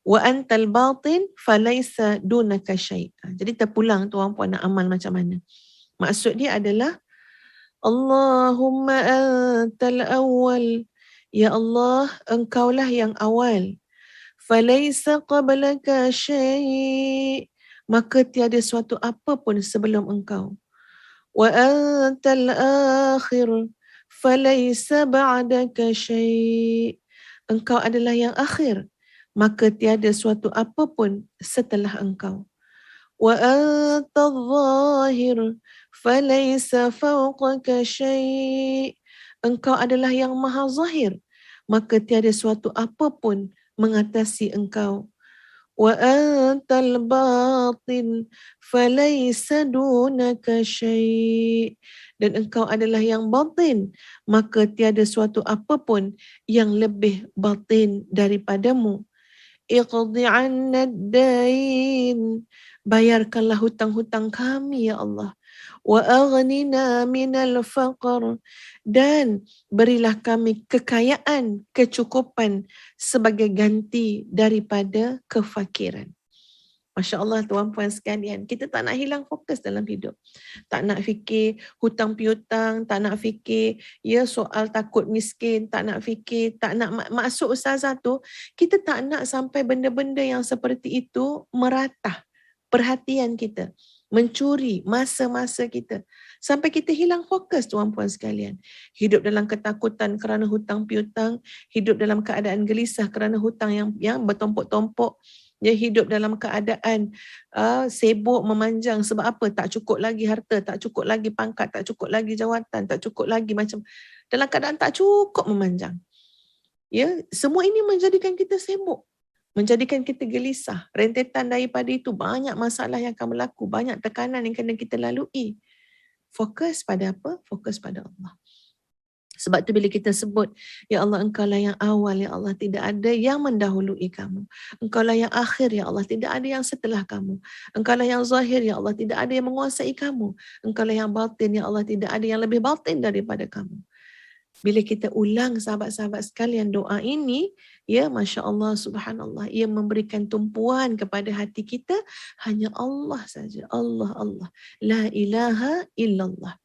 wa antal batin falaysa dunaka syai'. Jadi terpulang tuan-puan nak amal macam mana. Maksud dia adalah Allahumma antal awwal. Ya Allah, engkaulah yang awal. Falaysa qablaka syai'. Maka tiada suatu apa pun sebelum engkau. Wa antal akhir. Falaysa ba'daka syai'. Engkau adalah yang akhir. Maka tiada suatu apa pun setelah engkau. Wa antal zahir. Falaysa fawqaka syai'. Engkau adalah yang maha zahir, maka tiada suatu apa pun mengatasi engkau. Wa antal batin falaysa dunaka syai'. Dan engkau adalah yang batin, maka tiada suatu apa pun yang lebih batin daripadamu. Iqdi 'anna ad-dain. Bayarkanlah hutang-hutang kami ya Allah. Wa aghnina minal faqr. Dan berilah kami kekayaan, kecukupan sebagai ganti daripada kefakiran. Masya Allah tuan-puan sekalian, kita tak nak hilang fokus dalam hidup. Tak nak fikir hutang piutang, tak nak fikir ya soal takut miskin, tak nak fikir, tak nak maksud ustazah tu, kita tak nak sampai benda-benda yang seperti itu meratah perhatian kita, mencuri masa-masa kita. Sampai kita hilang fokus tuan-puan sekalian. Hidup dalam ketakutan kerana hutang piutang, hidup dalam keadaan gelisah kerana hutang yang bertumpuk-tumpuk. Dia hidup dalam keadaan sibuk memanjang sebab apa? Tak cukup lagi harta, tak cukup lagi pangkat, tak cukup lagi jawatan, tak cukup lagi macam dalam keadaan tak cukup memanjang. Ya, semua ini menjadikan kita sibuk, menjadikan kita gelisah. Rentetan daripada itu banyak masalah yang akan berlaku, banyak tekanan yang kena kita lalui. Fokus pada apa? Fokus pada Allah. Sebab tu bila kita sebut, Ya Allah engkaulah yang awal, Ya Allah tidak ada yang mendahului kamu. Engkaulah yang akhir, Ya Allah tidak ada yang setelah kamu. Engkaulah yang zahir, Ya Allah tidak ada yang menguasai kamu. Engkaulah yang batin, Ya Allah tidak ada yang lebih batin daripada kamu. Bila kita ulang sahabat-sahabat sekalian doa ini, ya Masya Allah, Subhanallah, ia memberikan tumpuan kepada hati kita, hanya Allah saja. Allah, Allah. La ilaha illallah.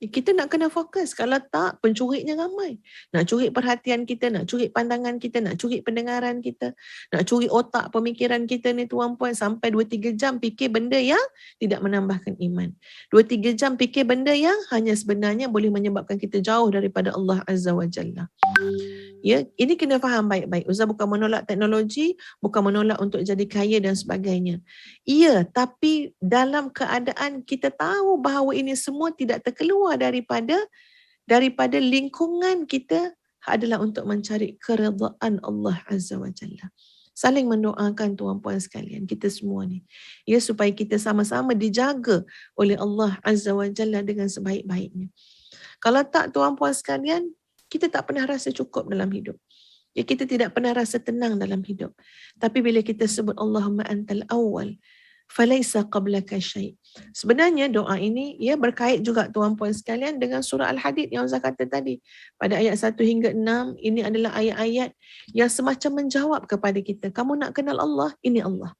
Kita nak kena fokus. Kalau tak, pencurinya ramai. Nak curi perhatian kita, nak curi pandangan kita, nak curi pendengaran kita, nak curi otak pemikiran kita ni tuan-puan sampai 2-3 jam fikir benda yang tidak menambahkan iman. 2-3 jam fikir benda yang hanya sebenarnya boleh menyebabkan kita jauh daripada Allah Azza wa Jalla. Ya, ini kena faham baik-baik. Ustaz bukan menolak teknologi, bukan menolak untuk jadi kaya dan sebagainya. Ya, tapi dalam keadaan kita tahu bahawa ini semua tidak terkeluar daripada lingkungan kita adalah untuk mencari keredaan Allah Azza wa Jalla. Saling mendoakan tuan-puan sekalian, kita semua ni. Ya, supaya kita sama-sama dijaga oleh Allah Azza wa Jalla dengan sebaik-baiknya. Kalau tak tuan-puan sekalian, kita tak pernah rasa cukup dalam hidup. Ya, kita tidak pernah rasa tenang dalam hidup. Tapi bila kita sebut Allahumma antal awwal, falaisa qablaka syai'. Sebenarnya doa ini berkait juga tuan-puan sekalian dengan surah Al-Hadid yang Ustaz kata tadi. Pada ayat 1 hingga 6, ini adalah ayat-ayat yang semacam menjawab kepada kita. Kamu nak kenal Allah, ini Allah.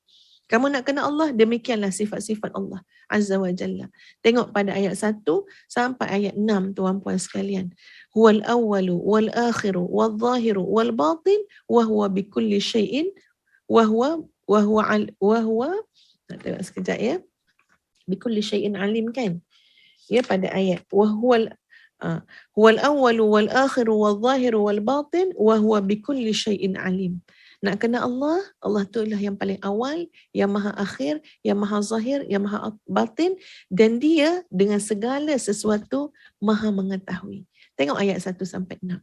Kamu nak kenal Allah, demikianlah sifat-sifat Allah Azza wa Jalla. Tengok pada ayat 1 sampai ayat 6 tuan-puan sekalian. Huwal awwalu wal akhiru wal zahiru wal batin wa huwa bikulli syai'in wa huwa nak tengok sekejap ya. Bikulli syai'in alim kan? Ya, pada ayat wa huwal awwalu wal akhiru wal zahiru wal batin wa huwa bikulli syai'in alim. Nak kenal Allah, Allah tu adalah yang paling awal, yang maha akhir, yang maha zahir, yang maha batin, dan dia dengan segala sesuatu maha mengetahui. Tengok ayat 1 sampai 6.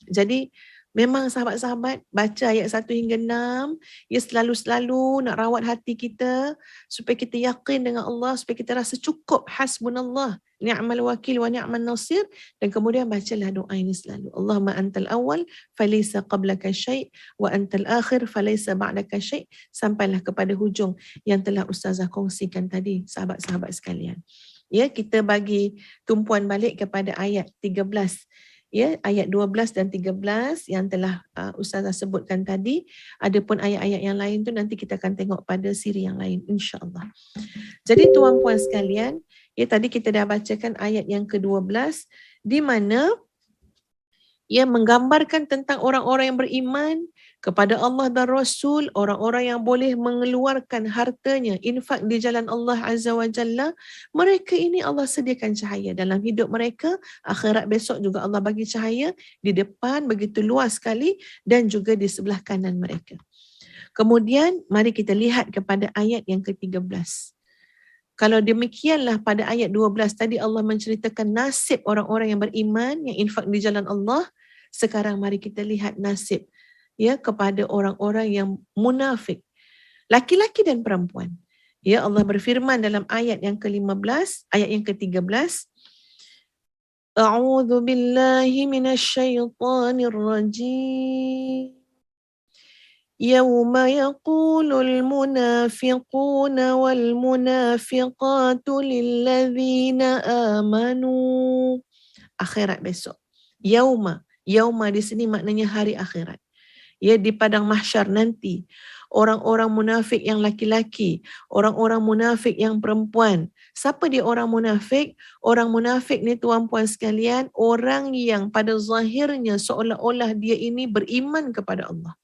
Jadi memang sahabat-sahabat baca ayat 1 hingga 6, selalu-selalu nak rawat hati kita supaya kita yakin dengan Allah, supaya kita rasa cukup, hasbunallah, ni'mal wakil wa ni'man nasir, dan kemudian bacalah doa ini selalu. Allahumma antal awal falaysa qablaka syai' wa antal akhir falaysa ba'daka syai', sampailah kepada hujung yang telah Ustazah kongsikan tadi, sahabat-sahabat sekalian. Ya, kita bagi tumpuan balik kepada ayat 13. Ya, ayat 12 dan 13 yang telah Ustazah sebutkan tadi. Adapun ayat-ayat yang lain tu nanti kita akan tengok pada siri yang lain, insya-Allah. Jadi tuan-puan sekalian, tadi kita dah bacakan ayat yang ke-12 di mana menggambarkan tentang orang-orang yang beriman kepada Allah dan Rasul, orang-orang yang boleh mengeluarkan hartanya, infak di jalan Allah Azza wa Jalla. Mereka ini Allah sediakan cahaya dalam hidup mereka, akhirat besok juga Allah bagi cahaya di depan begitu luas sekali dan juga di sebelah kanan mereka. Kemudian mari kita lihat kepada ayat yang ke-13. Kalau demikianlah pada ayat 12 tadi Allah menceritakan nasib orang-orang yang beriman, yang infak di jalan Allah. Sekarang mari kita lihat nasib kepada orang-orang yang munafik, laki-laki dan perempuan. Ya, Allah berfirman dalam ayat yang ke-15, ayat yang ke-13. A'udzu billahi minasyaitonir rajim. يوم يقول المنافقون والمنافقات للذين آمنوا. Akhirat besok. Yauma di sini maknanya hari akhirat. Ya, di padang mahsyar nanti, orang-orang munafik yang laki-laki, orang-orang munafik yang perempuan. Siapa dia orang munafik? Orang munafik ni tuan-puan sekalian, orang yang pada zahirnya seolah-olah dia ini beriman kepada Allah.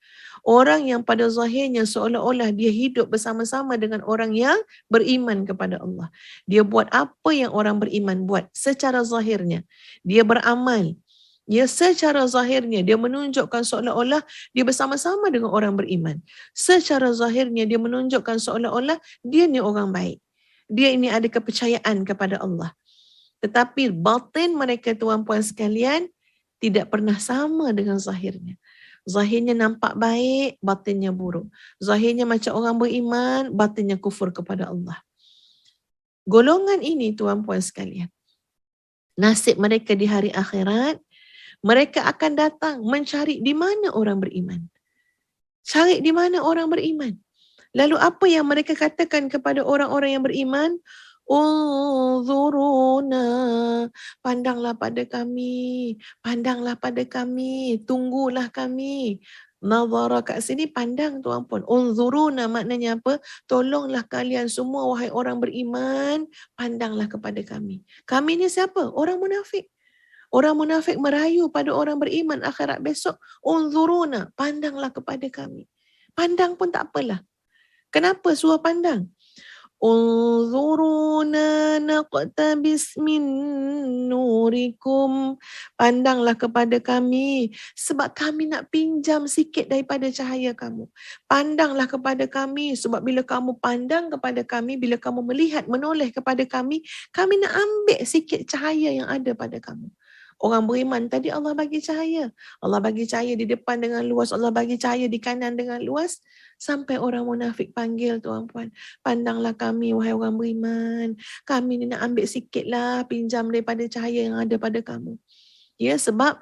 Orang yang pada zahirnya seolah-olah dia hidup bersama-sama dengan orang yang beriman kepada Allah. Dia buat apa yang orang beriman buat secara zahirnya. Dia beramal. Ya, secara zahirnya dia menunjukkan seolah-olah dia bersama-sama dengan orang beriman. Secara zahirnya dia menunjukkan seolah-olah dia ni orang baik. Dia ini ada kepercayaan kepada Allah. Tetapi batin mereka tuan-puan sekalian tidak pernah sama dengan zahirnya. Zahirnya nampak baik, batinnya buruk. Zahirnya macam orang beriman, batinnya kufur kepada Allah. Golongan ini tuan-puan sekalian, nasib mereka di hari akhirat, mereka akan datang mencari di mana orang beriman. Cari di mana orang beriman. Lalu apa yang mereka katakan kepada orang-orang yang beriman? Unzuruna, pandanglah pada kami, tunggulah kami. Nazara kat sini pandang tuan-puan. Unzuruna maknanya apa? Tolonglah kalian semua wahai orang beriman, pandanglah kepada kami. Kami ni siapa? Orang munafik. Orang munafik merayu pada orang beriman akhirat besok. Unzuruna, pandanglah kepada kami. Pandang pun tak apalah. Kenapa suruh pandang? Unzuruna naqtabis min nurikum. Pandanglah kepada kami sebab kami nak pinjam sikit daripada cahaya kamu. Pandanglah kepada kami sebab bila kamu pandang kepada kami, bila kamu melihat menoleh kepada kami nak ambil sikit cahaya yang ada pada kamu. Orang beriman tadi Allah bagi cahaya. Allah bagi cahaya di depan dengan luas. Allah bagi cahaya di kanan dengan luas. Sampai orang munafik panggil tuan-puan. Pandanglah kami wahai orang beriman. Kami ni nak ambil sikit lah pinjam daripada cahaya yang ada pada kamu. Ya, sebab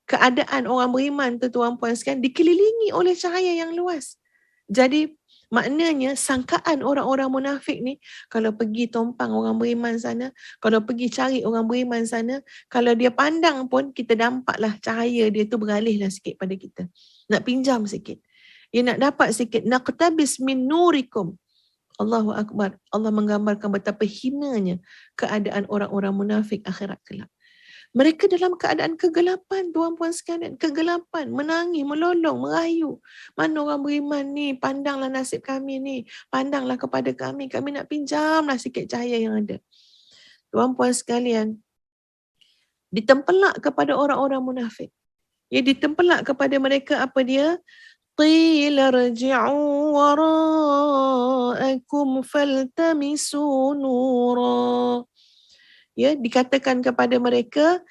keadaan orang beriman tu tuan-puan sekalian dikelilingi oleh cahaya yang luas. Jadi Maknanya sangkaan orang-orang munafik ni, kalau pergi tompang orang beriman sana, kalau pergi cari orang beriman sana, kalau dia pandang pun kita dampaklah cahaya dia tu beralihlah sikit pada kita. Nak pinjam sikit. Dia nak dapat sikit. Naqtabis min nurikum. Allahu Akbar. Allah menggambarkan betapa hinanya keadaan orang-orang munafik akhirat kelak. Mereka dalam keadaan kegelapan, tuan-puan sekalian. Kegelapan, menangis, melolong, merayu. Mana orang beriman ni? Pandanglah nasib kami ni. Pandanglah kepada kami. Kami nak pinjamlah sikit cahaya yang ada. Tuan-puan sekalian, ditempelak kepada orang-orang munafik. Ya, ditempelak kepada mereka apa dia? Qila rji'u wara'akum faltamisu nura. Ya, dikatakan kepada mereka,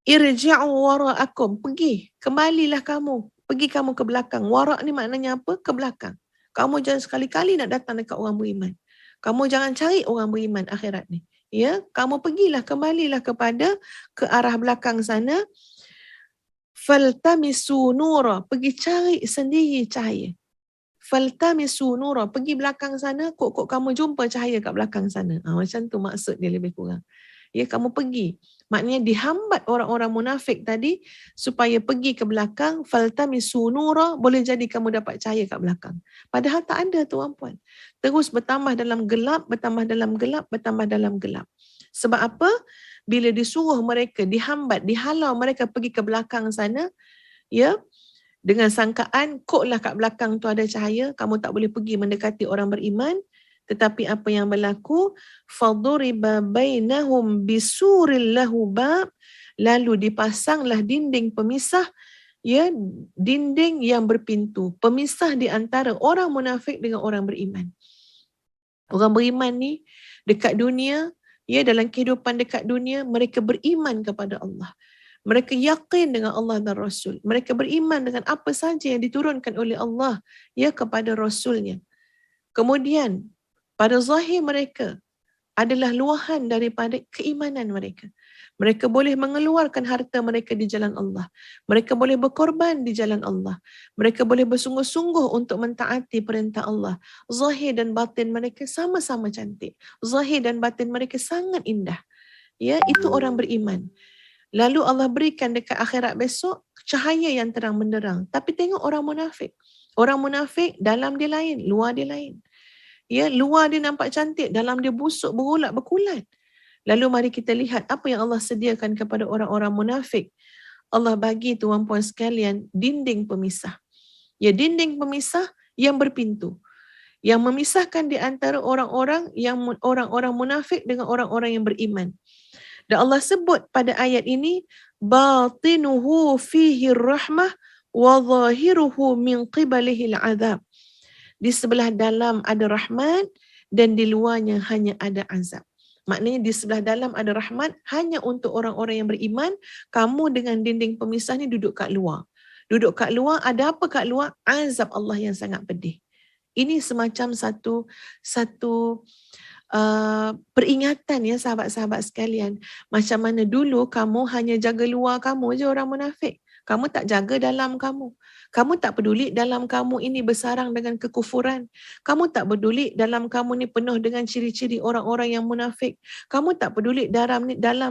irji'u wara'akum, pergi, kembalilah kamu, pergi kamu ke belakang. Wara' ni maknanya apa? Ke belakang. Kamu jangan sekali-kali nak datang dekat orang beriman. Kamu jangan cari orang beriman akhirat ni. Ya, kamu pergilah, kembalilah kepada ke arah belakang sana. Faltamisu nura, pergi cari sendiri cahaya. Faltamisu nura, pergi belakang sana, kok kamu jumpa cahaya kat belakang sana. Macam tu maksud dia lebih kurang. Ya, kamu pergi. Maknanya dihambat orang-orang munafik tadi supaya pergi ke belakang. Faltamisu nura, boleh jadi kamu dapat cahaya kat belakang. Padahal tak ada, tuan-puan. Terus bertambah dalam gelap, bertambah dalam gelap, bertambah dalam gelap. Sebab apa? Bila disuruh mereka, dihambat, dihalau mereka pergi ke belakang sana, ya, dengan sangkaan, koklah kat belakang tu ada cahaya, kamu tak boleh pergi mendekati orang beriman. Tetapi apa yang berlaku? Faduriba bainahum bisuril lahu bab, lalu dipasanglah dinding pemisah, ya, dinding yang berpintu, pemisah di antara orang munafik dengan orang beriman. Orang beriman ni dekat dunia, ya, dalam kehidupan dekat dunia, mereka beriman kepada Allah. Mereka yakin dengan Allah dan Rasul. Mereka beriman dengan apa saja yang diturunkan oleh Allah, ya, kepada Rasulnya. Kemudian, pada zahir mereka adalah luahan daripada keimanan mereka. Mereka boleh mengeluarkan harta mereka di jalan Allah. Mereka boleh berkorban di jalan Allah. Mereka boleh bersungguh-sungguh untuk mentaati perintah Allah. Zahir dan batin mereka sama-sama cantik. Zahir dan batin mereka sangat indah. Ya, itu orang beriman. Lalu Allah berikan dekat akhirat besok cahaya yang terang benderang. Tapi tengok orang munafik. Orang munafik dalam dia lain, luar dia lain. Ya, luar dia nampak cantik, dalam dia busuk, berulat, berkulat. Lalu mari kita lihat apa yang Allah sediakan kepada orang-orang munafik. Allah bagi, tuan-puan sekalian, dinding pemisah. Ya, dinding pemisah yang berpintu. Yang memisahkan di antara orang-orang munafik dengan orang-orang yang beriman. Dan Allah sebut pada ayat ini, batinuhu fihi rahmah wa zahiruhu min qibalihi al-azab. Di sebelah dalam ada rahmat dan di luarnya hanya ada azab. Maknanya di sebelah dalam ada rahmat hanya untuk orang-orang yang beriman. Kamu dengan dinding pemisah ni duduk kat luar. Duduk kat luar, ada apa kat luar? Azab Allah yang sangat pedih. Ini semacam satu peringatan, ya, sahabat-sahabat sekalian. Macam mana dulu kamu hanya jaga luar kamu je orang munafik. Kamu tak jaga dalam kamu. Kamu tak peduli dalam kamu ini bersarang dengan kekufuran. Kamu tak peduli dalam kamu ni penuh dengan ciri-ciri orang-orang yang munafik. Kamu tak peduli dalam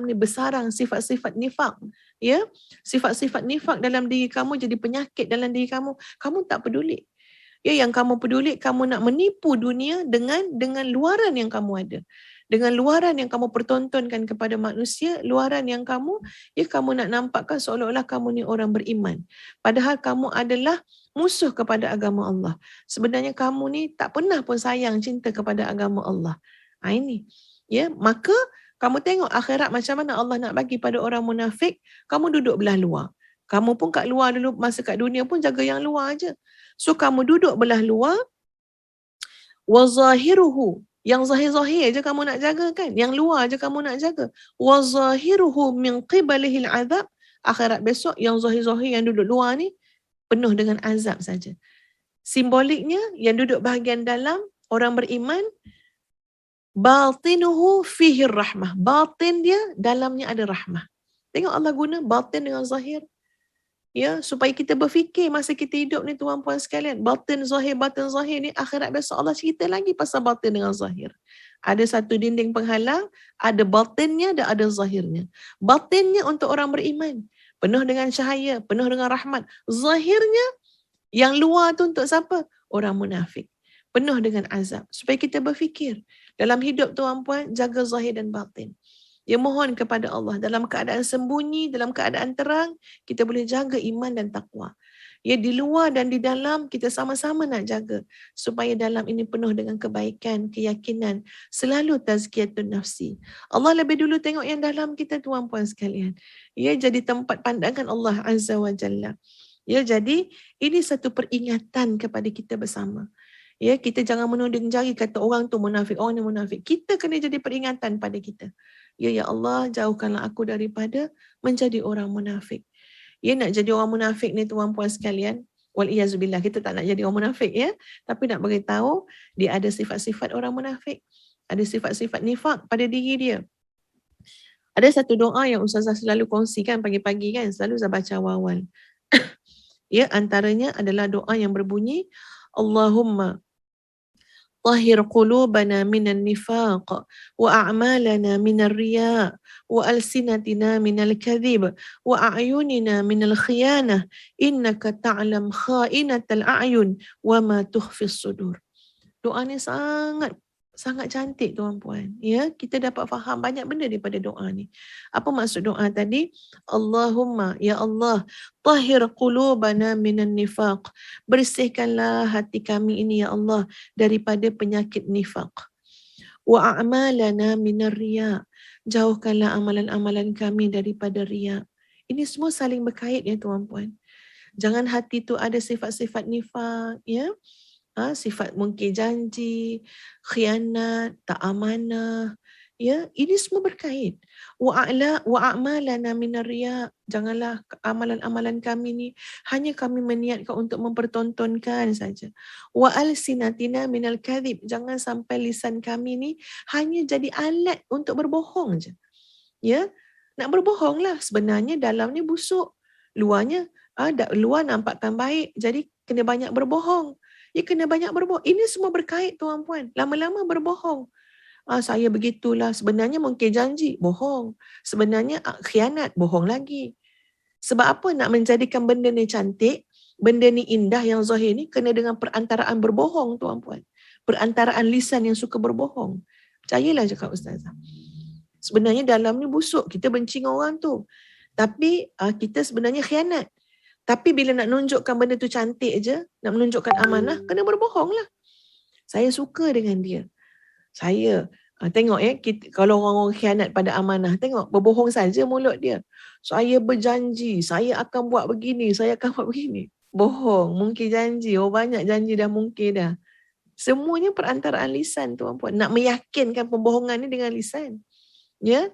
ni bersarang sifat-sifat nifak. Ya, sifat-sifat nifak dalam diri kamu jadi penyakit dalam diri kamu. Kamu tak peduli. Ya, yang kamu peduli, kamu nak menipu dunia dengan luaran yang kamu ada. Dengan luaran yang kamu pertontonkan kepada manusia, luaran yang kamu nak nampakkan seolah-olah kamu ni orang beriman. Padahal kamu adalah musuh kepada agama Allah. Sebenarnya kamu ni tak pernah pun sayang, cinta kepada agama Allah. Ini. Ya, maka kamu tengok akhirat macam mana Allah nak bagi pada orang munafik, kamu duduk belah luar. Kamu pun kat luar dulu, masa kat dunia pun jaga yang luar aja. So kamu duduk belah luar, wa zahiruhu, yang zahir-zahir je kamu nak jaga kan, yang luar je kamu nak jaga. Wa zahiruhu min qibalihi al-azab, akhirat besok yang zahir-zahir yang duduk luar ni penuh dengan azab saja. Simboliknya yang duduk bahagian dalam orang beriman, batinuhu fihi rahmah, batin dia dalamnya ada rahmah. Tengok Allah guna batin dengan zahir. Ya, supaya kita berfikir masa kita hidup ni tuan-puan sekalian. Batin zahir ni akhirat besok Allah cerita lagi pasal batin dengan zahir. Ada satu dinding penghalang, ada batinnya dan ada zahirnya. Batinnya untuk orang beriman. Penuh dengan cahaya, penuh dengan rahmat. Zahirnya yang luar tu untuk siapa? Orang munafik. Penuh dengan azab. Supaya kita berfikir. Dalam hidup tuan-puan, jaga zahir dan batin. Ya, mohon kepada Allah dalam keadaan sembunyi, dalam keadaan terang, kita boleh jaga iman dan takwa. Ya, di luar dan di dalam kita sama-sama nak jaga supaya dalam ini penuh dengan kebaikan, keyakinan, selalu tazkiyatun nafsi. Allah lebih dulu tengok yang dalam kita tuan-puan sekalian. Ya, jadi tempat pandangan Allah Azza wa Jalla. Ya, jadi ini satu peringatan kepada kita bersama. Ya, kita jangan menuding jari kata orang tu munafik, orang ni munafik. Kita kena jadi peringatan pada kita. Ya Allah, jauhkanlah aku daripada menjadi orang munafik. Ya, nak jadi orang munafik ni tuan-puan sekalian, wal-iyazubillah, kita tak nak jadi orang munafik ya, tapi nak beritahu dia ada sifat-sifat orang munafik. Ada sifat-sifat nifak pada diri dia. Ada satu doa yang Ustazah selalu kongsikan pagi-pagi kan, selalu saya baca awal-awal. Ya, antaranya adalah doa yang berbunyi, Allahumma طهر قلوبنا من النفاق وأعمالنا من الرياء وألسنتنا من الكذب وأعيننا من الخيانة إنك تعلم خائنة الأعين وما تخفي الصدور. Doa ni sangat cantik tuan-puan. Ya, kita dapat faham banyak benda daripada doa ni. Apa maksud doa tadi? Allahumma, ya Allah, tahhir qulubana minan nifaq. Bersihkanlah hati kami ini ya Allah daripada penyakit nifaq. Wa a'malana minar riya. Jauhkanlah amalan-amalan kami daripada riya. Ini semua saling berkait ya tuan-puan. Jangan hati tu ada sifat-sifat nifaq ya. Sifat mungkir janji, khianat, tak amanah. Ya, ini semua berkait. Wa a'malana minar riya. Janganlah amalan-amalan kami ni hanya kami meniatkan untuk mempertontonkan saja. Wa alsinatina minal kadhib. Jangan sampai lisan kami ni hanya jadi alat untuk berbohong je. Ya, nak berbohonglah, sebenarnya dalamnya busuk. Luarnya luar nampakkan baik. Jadi kena banyak berbohong. Ya, kena banyak berbohong. Ini semua berkait tuan-puan. Lama-lama berbohong. Saya begitulah. Sebenarnya mungkin janji. Bohong. Sebenarnya khianat. Bohong lagi. Sebab apa nak menjadikan benda ni cantik, benda ni indah yang zahir ni, kena dengan perantaraan berbohong tuan-puan. Perantaraan lisan yang suka berbohong. Percayalah cakap Ustazah. Sebenarnya dalam ni busuk. Kita benci orang tu. Tapi kita sebenarnya khianat. Tapi bila nak menunjukkan benda tu cantik je, nak menunjukkan amanah, kena berbohong lah. Saya suka dengan dia. Saya, tengok ya, kalau orang-orang khianat pada amanah, tengok, berbohong saja mulut dia. Saya berjanji, saya akan buat begini, saya akan buat begini. Bohong, mungkin janji, banyak janji dah mungkin dah. Semuanya perantaraan lisan tuan-puan. Nak meyakinkan pembohongan ni dengan lisan. Ya.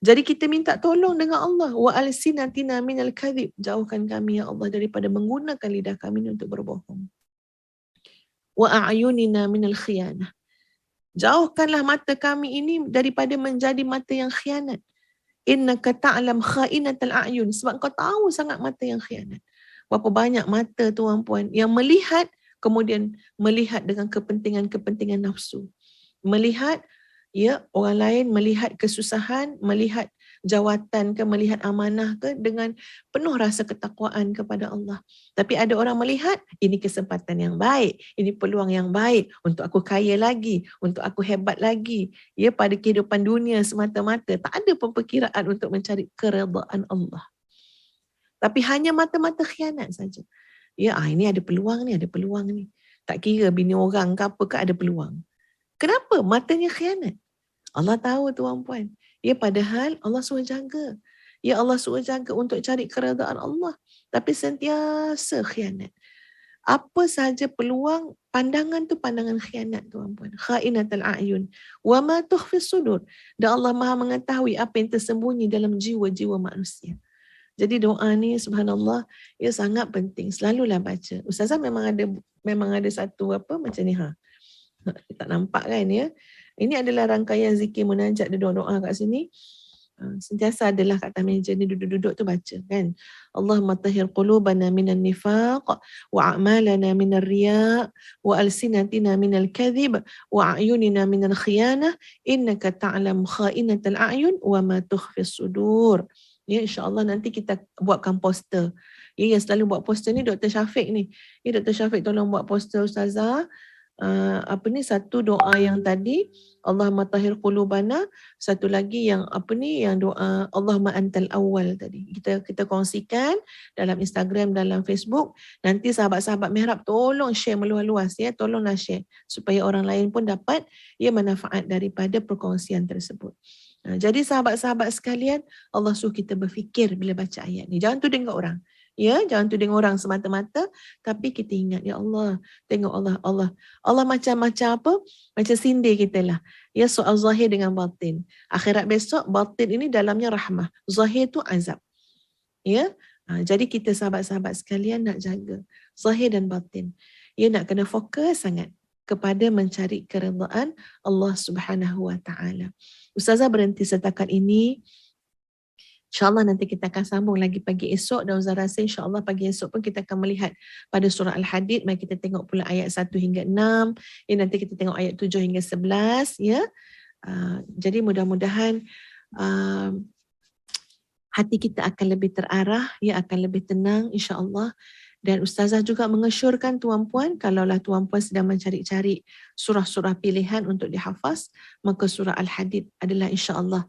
Jadi kita minta tolong dengan Allah. Wa alsinatina minal kadhib. Jauhkan kami ya Allah daripada menggunakan lidah kami untuk berbohong. Wa a'yunina minal khiyanah. Jauhkanlah mata kami ini daripada menjadi mata yang khianat. Innaka ta'lam kha'inatal a'yun. Sebab kau tahu sangat mata yang khianat. Berapa banyak mata tuan-puan yang melihat, kemudian melihat dengan kepentingan-kepentingan nafsu. Melihat ya, orang lain melihat kesusahan, melihat jawatan ke, melihat amanah ke dengan penuh rasa ketakwaan kepada Allah. Tapi ada orang melihat, ini kesempatan yang baik, ini peluang yang baik untuk aku kaya lagi, untuk aku hebat lagi. Ya, pada kehidupan dunia semata-mata, tak ada pemperkiraan untuk mencari keredaan Allah. Tapi hanya mata-mata khianat saja. Ya, ini ada peluang ni, ada peluang ni. Tak kira bini orang ke apa ke, ada peluang. Kenapa? Matanya khianat. Allah tahu tuan-puan. Ya, padahal Allah suruh jaga. Ya, Allah suruh jaga untuk cari keredaan Allah. Tapi sentiasa khianat. Apa sahaja peluang, pandangan tu pandangan khianat tuan-puan. Kha'inatul a'yun. Wa ma tukhfis sudur. Dan Allah Maha mengetahui apa yang tersembunyi dalam jiwa-jiwa manusia. Jadi doa ni subhanallah, ya sangat penting. Selalulah baca. Ustazah memang ada satu apa macam ni tak nampak kan ya. Ini adalah rangkaian zikir munajat dan doa-doa kat sini. Sentiasa adalah kat atas meja ni duduk-duduk tu baca kan. Allahumma tahhir qulubana minan nifaq wa a'malana minar riya wa alsinatina minal kadhib wa a'yunina minal khiyanah innaka ta'lam kha'inatal a'yun wa ma tukhfis sudur. Ya, insya-Allah nanti kita buatkan poster. Ya, yang selalu buat poster ni Dr. Syafiq ni. Ya, Dr. Syafiq tolong buat poster Ustazah. Satu doa yang tadi Allahumma tahhir qulubana, satu lagi yang yang doa Allahumma antal awwal tadi. Kita kongsikan dalam Instagram, dalam Facebook. Nanti sahabat-sahabat Mihrab tolong share meluas-luas ya, tolonglah share supaya orang lain pun dapat manfaat daripada perkongsian tersebut. Jadi sahabat-sahabat sekalian, Allah suruh kita berfikir bila baca ayat ni. Jangan tuding kat orang. Ya, jangan tuding orang semata-mata, tapi kita ingat, ya Allah, tengok Allah macam-macam apa, macam sindir kita lah. Ya, soal zahir dengan batin. Akhirat besok, batin ini dalamnya rahmah. Zahir tu azab. Ya, jadi kita sahabat-sahabat sekalian nak jaga zahir dan batin. Ya, nak kena fokus sangat kepada mencari keredaan Allah Subhanahu Wa Taala. Ustazah berhenti setakat ini. InsyaAllah nanti kita akan sambung lagi pagi esok, dan Ustazah rasa insyaAllah pagi esok pun kita akan melihat pada surah Al-Hadid. Mari kita tengok pula ayat 1 hingga 6. Nanti kita tengok ayat 7 hingga 11. Ya. Jadi mudah-mudahan hati kita akan lebih terarah, ya, akan lebih tenang insyaAllah. Dan Ustazah juga mengesyorkan tuan-puan, kalaulah tuan-puan sedang mencari-cari surah-surah pilihan untuk dihafaz, maka surah Al-Hadid adalah insyaAllah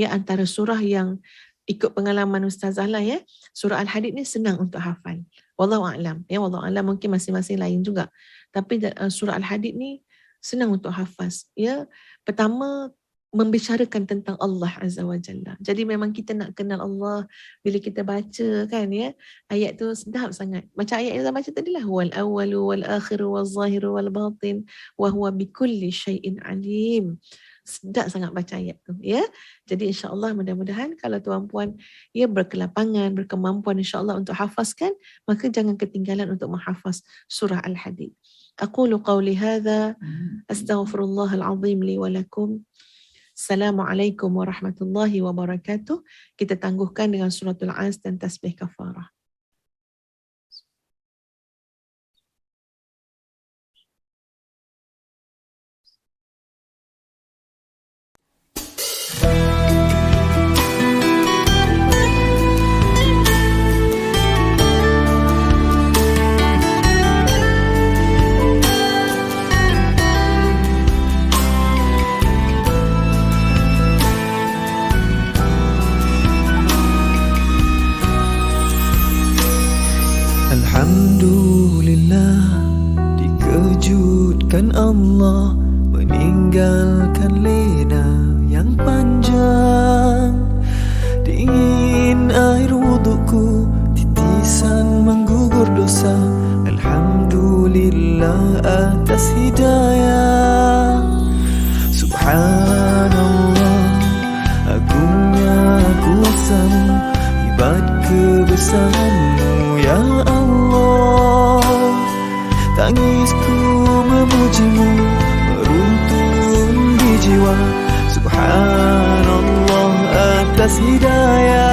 antara surah yang ikut pengalaman Ustazah lah ya, surah Al-Hadid ni senang untuk hafal. Wallahu a'lam. Ya, wallahu a'lam, mungkin masing-masing lain juga. Tapi surah Al-Hadid ni senang untuk hafaz. Ya, pertama membicarakan tentang Allah Azza wa Jalla. Jadi memang kita nak kenal Allah bila kita baca kan ya. Ayat tu sedap sangat. Macam ayat yang saya baca tadi lah. Wal awwalu wal akhiru wal zahiru wal batin wa huwa bikulli syai'in alim. Sedap sangat baca ayat tu ya. Jadi insya-Allah mudah-mudahan kalau tuan-puan berkelapangan, berkemampuan insya-Allah untuk hafazkan, maka jangan ketinggalan untuk menghafaz surah Al-Hadid. Aqulu qawli hadza astaghfirullahal azim li wa lakum. Assalamualaikum warahmatullahi wabarakatuh. Kita tangguhkan dengan suratul As dan tasbih kafarah. Alhamdulillah, dikejutkan Allah meninggalkan lena yang panjang. Dingin air wudukku, titisan menggugur dosa. Alhamdulillah atas hidayah. Subhanallah, agungnya kuasamu, hebat kebesaranmu ya Allah. Tangisku memujimu, meruntun di jiwa. Subhanallah atas hidayah.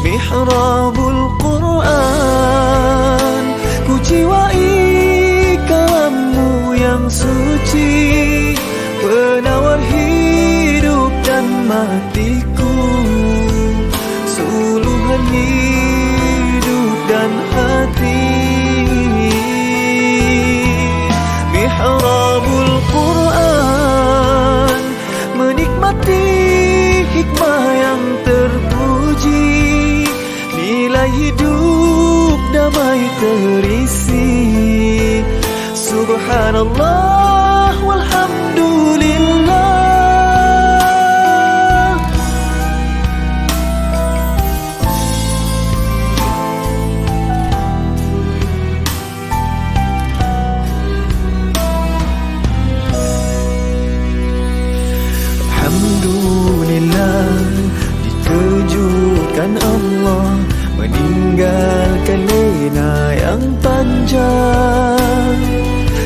Mihrabul Quran, ku jiwai kalammu yang suci, penawar hidup dan matiku, suluhan hidup dan hati. Mihrabul Quran, menikmati hikmah yang terpuji, nilai hidup damai terisi. Subhanallah walhamdulillah. Alhamdulillah, dikejutkan Allah meninggalkan lena yang panjang.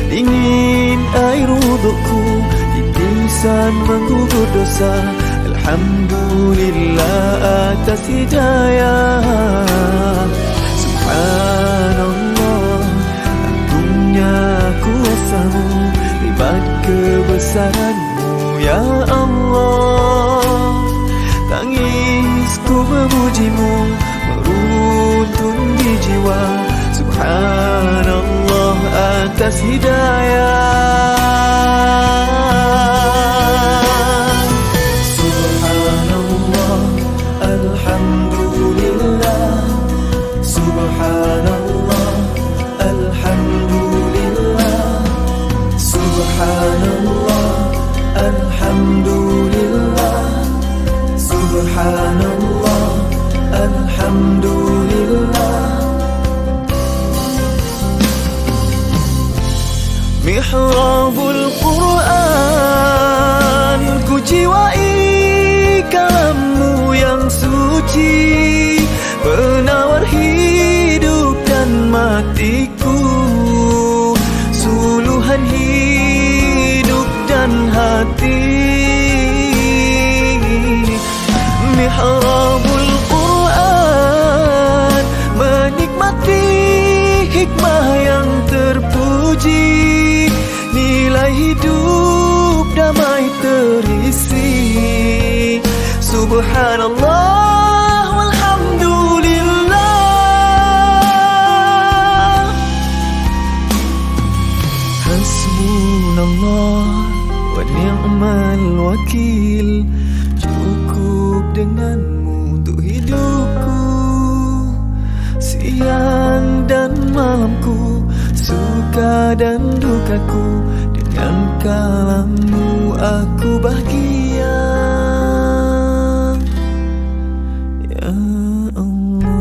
Dingin air wudukku, titisan lisan menggugur dosa. Alhamdulillah atas hidayah. Subhanallah, agungnya kuasa-Mu, hebat kebesaran-Mu ya Allah. Tangisku memuji-Mu, meruntun di jiwa. Subhanallah atas hidayah. Subhanallah, alhamdulillah. Subhanallah, alhamdulillah. Subhanallah, alhamdulillah. Subhanallah, alhamdulillah. Mihrabul Quran, ku jiwai kalam-Mu yang suci, penawar hidup dan matiku, suluhan hidup dan hati. Mihrabul Quran, menikmati hikmah yang terpuji, nilai hidup damai terisi. Subhanallah walhamdulillah. Hasbunallah wa ni'mal wakil. Cukup dengan-Mu untuk hidupku, siang dan malamku, suka dan dukaku. Dengan kalam-Mu aku bahagia ya Allah.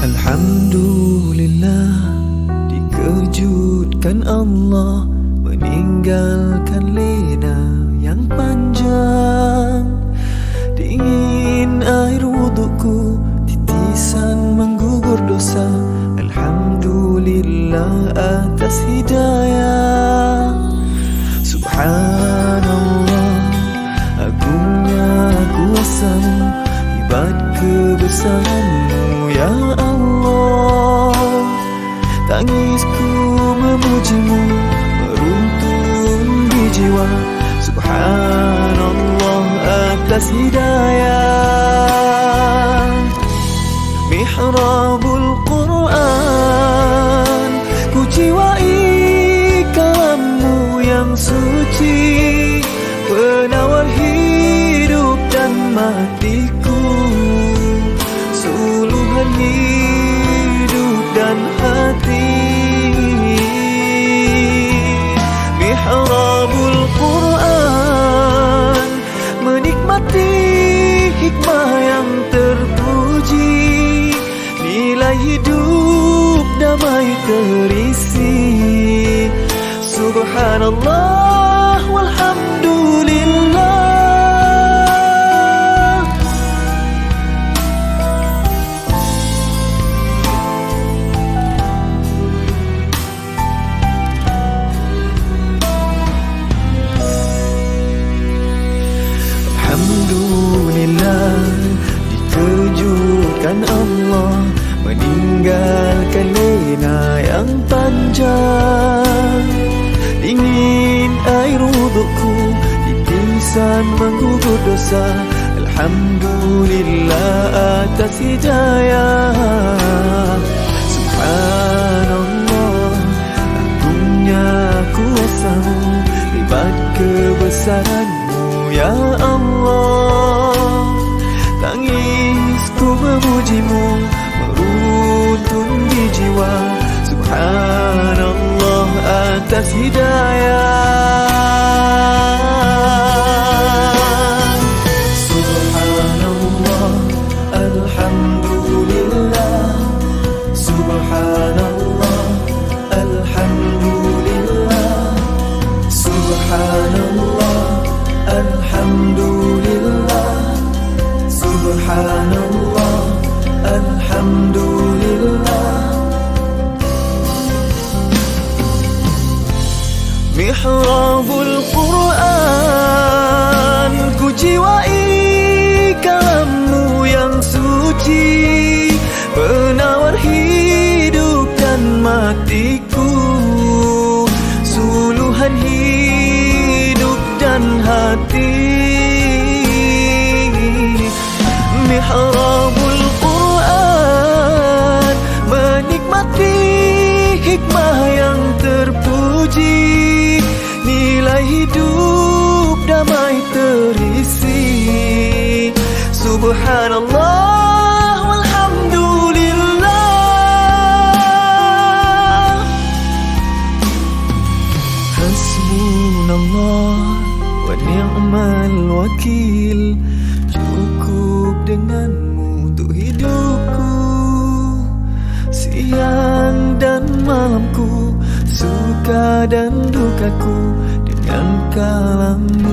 Alhamdulillah, dikejutkan Allah, meninggalkan lena yang panjang. Dingin air wudukku, titisan menggugur dosa. Alhamdulillah atas hidayah. Subhanallah, agungnya kuasa-Mu, hebat kebesaran-Mu ya Allah. Tangisku memuji-Mu, meruntun di jiwa. Subhanallah atas hidayah. Mihrabul Quran, ku jiwai kalam-Mu yang suci, penawar hidup dan matiku, suluhan hidup dan hati. Mihrabul Quran, menikmati hikmah yang terpuji, nilai hidup damai terisi. Subhanallah walhamdulillah. Alhamdulillah, dikejutkan Allah, meninggalkan lena yang panjang. Dingin air wudukku, titisan menggugur dosa. Alhamdulillah atas hidayah. Subhanallah, agungnya kuasa-Mu, hebat kebesaran-Mu ya Allah. Tangisku memuji-Mu, meruntun di jiwa. Subhanallah atas hidayah. Subhanallah, alhamdulillah. Subhanallah, alhamdulillah. Subhanallah, alhamdulillah. Subhanallah, alhamdulillah. Mihrabul Quran, ku jiwai kalammu yang suci, penawar hidup dan matiku, suluhan hidup dan hati. Mihrabul Quran, menikmati hikmah yang terpuji, nilai hidup damai terisi. Subhanallah walhamdulillah. Hasbunallah wa ni'mal wakil. Cukup denganmu untuk hidupku, siang dan malamku, suka dan dukaku, dengan kalammu.